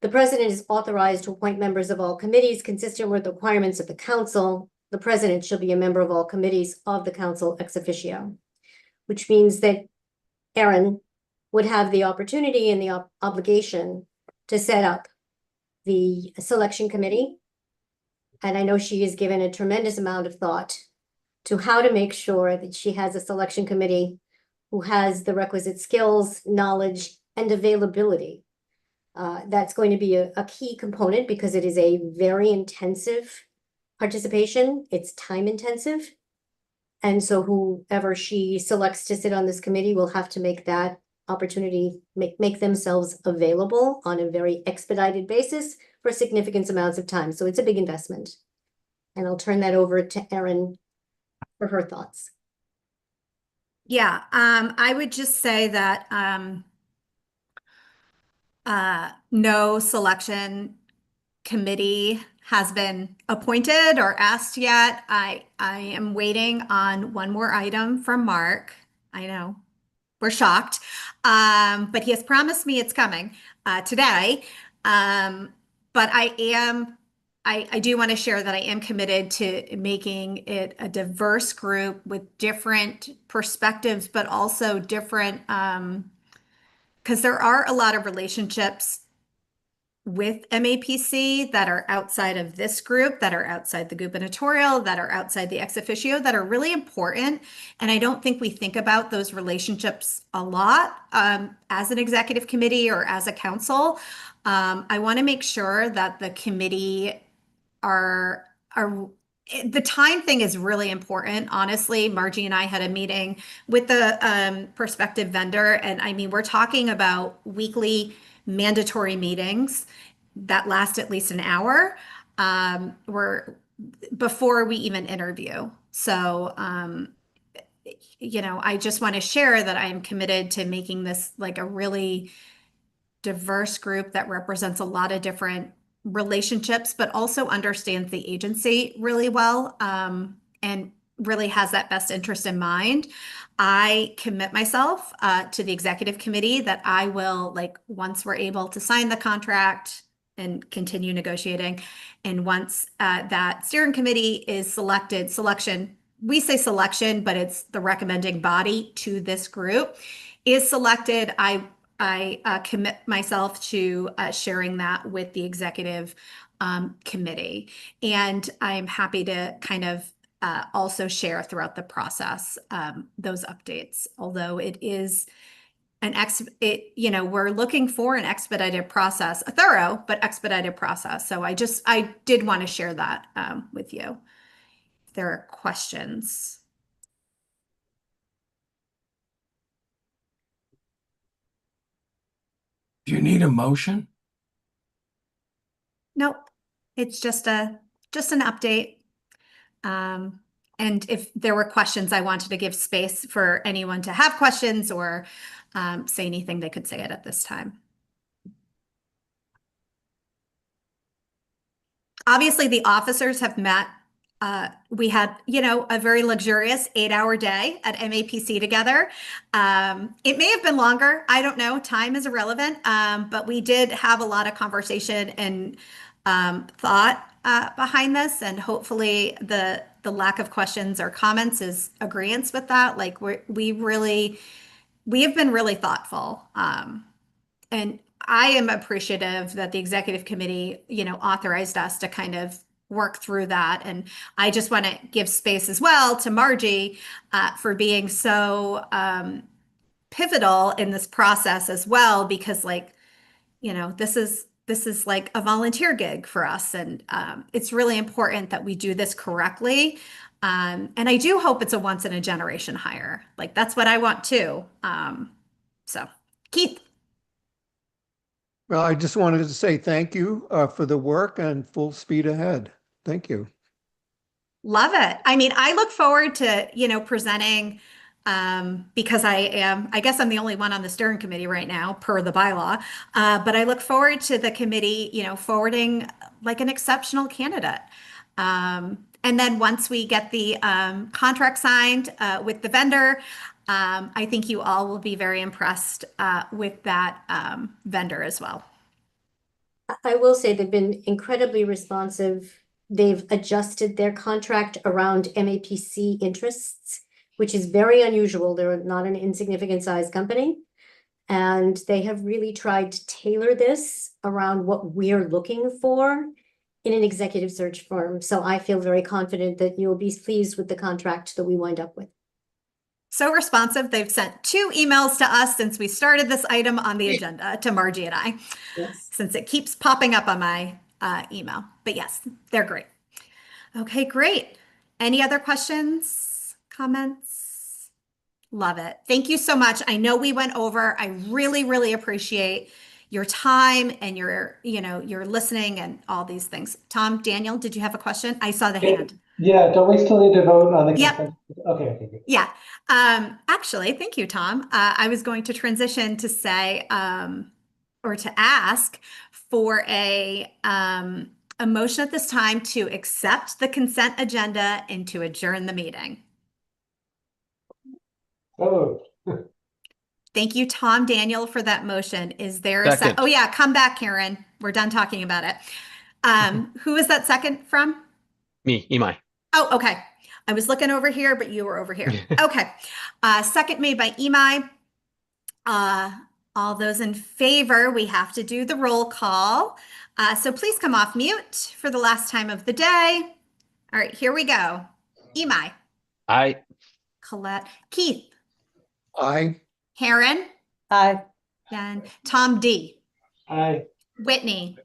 the president is authorized to appoint members of all committees consistent with the requirements of the council. The president shall be a member of all committees of the council ex officio, which means that Erin would have the opportunity and the obligation to set up the selection committee. And I know she has given a tremendous amount of thought to how to make sure that she has a selection committee who has the requisite skills, knowledge, and availability. That's going to be a key component because it is a very intensive participation. It's time intensive. And so whoever she selects to sit on this committee will have to make that opportunity, make themselves available on a very expedited basis for significant amounts of time. So it's a big investment. And I'll turn that over to Erin for her thoughts. Yeah, I would just say that no selection committee has been appointed or asked yet. I am waiting on one more item from Mark. I know we're shocked, but he has promised me it's coming today. But I do want to share that I am committed to making it a diverse group with different perspectives, but also different, because there are a lot of relationships with MAPC that are outside of this group, that are outside the gubernatorial, that are outside the ex officio, that are really important. And I don't think we think about those relationships a lot as an executive committee or as a council. I want to make sure that the committee the time thing is really important. Honestly, Margie and I had a meeting with the prospective vendor, and I mean, we're talking about weekly mandatory meetings that last at least an hour before we even interview. So, I just want to share that I am committed to making this like a really diverse group that represents a lot of different relationships, but also understands the agency really well, and really has that best interest in mind. I commit myself to the executive committee that I will, once we're able to sign the contract and continue negotiating, and once that steering committee is selection, we say selection, but it's the recommending body to this group, is selected, I commit myself to sharing that with the executive committee. And I'm happy to kind of also share throughout the process, those updates. Although it is we're looking for an expedited process, a thorough but expedited process. So I did want to share that with you. If there are questions. Do you need a motion? Nope. It's just an update. And if there were questions, I wanted to give space for anyone to have questions or say anything, they could say it at this time. Obviously, the officers have met. We had, a very luxurious 8-hour day at MAPC together. It may have been longer. I don't know. Time is irrelevant. But we did have a lot of conversation and thought behind this, and hopefully the lack of questions or comments is agreeance with that. Like we have been really thoughtful, and I am appreciative that the executive committee, authorized us to kind of work through that. And I just want to give space as well to Margie for being so pivotal in this process as well, because this is like a volunteer gig for us. And it's really important that we do this correctly. And I do hope it's a once in a generation hire. Like that's what I want too. So Keith. Well, I just wanted to say thank you for the work and full speed ahead. Thank you. Love it. I mean, I look forward to, presenting because I guess I'm the only one on the steering committee right now per the bylaw. But I look forward to the committee, forwarding like an exceptional candidate. And then once we get the contract signed with the vendor, I think you all will be very impressed with that vendor as well. I will say they've been incredibly responsive. They've adjusted their contract around MAPC interests, which is very unusual. They're not an insignificant size company. And they have really tried to tailor this around what we're looking for in an executive search firm. So I feel very confident that you'll be pleased with the contract that we wind up with. So responsive. They've sent 2 emails to us since we started this item on the agenda, to Margie and I, since it keeps popping up on my email. But yes, they're great. Okay, great. Any other questions, comments? Love it. Thank you so much. I know we went over. I really, really appreciate your time and your listening and all these things. Tom, Daniel, did you have a question? I saw the hand. Yeah, don't we still need to vote on the Yep. consent? Okay, good. Yeah. Actually, thank you, Tom. I was going to transition to say, or to ask for a motion at this time to accept the consent agenda and to adjourn the meeting. Oh. Thank you, Tom Daniel, for that motion. Is there a Second. Oh yeah, come back, Karen. We're done talking about it. Who is that second from? Me, Imai. Oh, okay. I was looking over here, but you were over here. Okay. Second made by Imai. All those in favor, we have to do the roll call. So please come off mute for the last time of the day. All right, here we go. Imai. Aye. Colette. Keith. Aye. Karen. Aye. And Tom D. Aye. Whitney.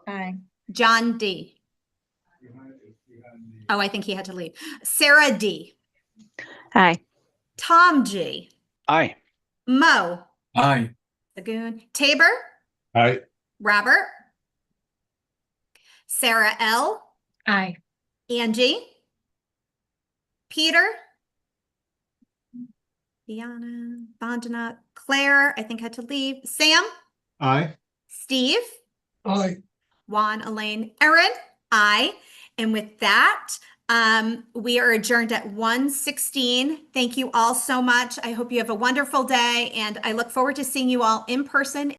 Aye. John D. Oh, I think he had to leave. Sarah D. Aye. Tom G. Aye. Mo. Aye. Lagoon. Tabor. Aye. Robert. Sarah L. Aye. Angie. Peter. Diana. Vandana. Claire, I think had to leave. Sam. Aye. Steve. Aye. Juan, Elaine, Erin. Aye. And with that, we are adjourned at 1:16. Thank you all so much. I hope you have a wonderful day, and I look forward to seeing you all in person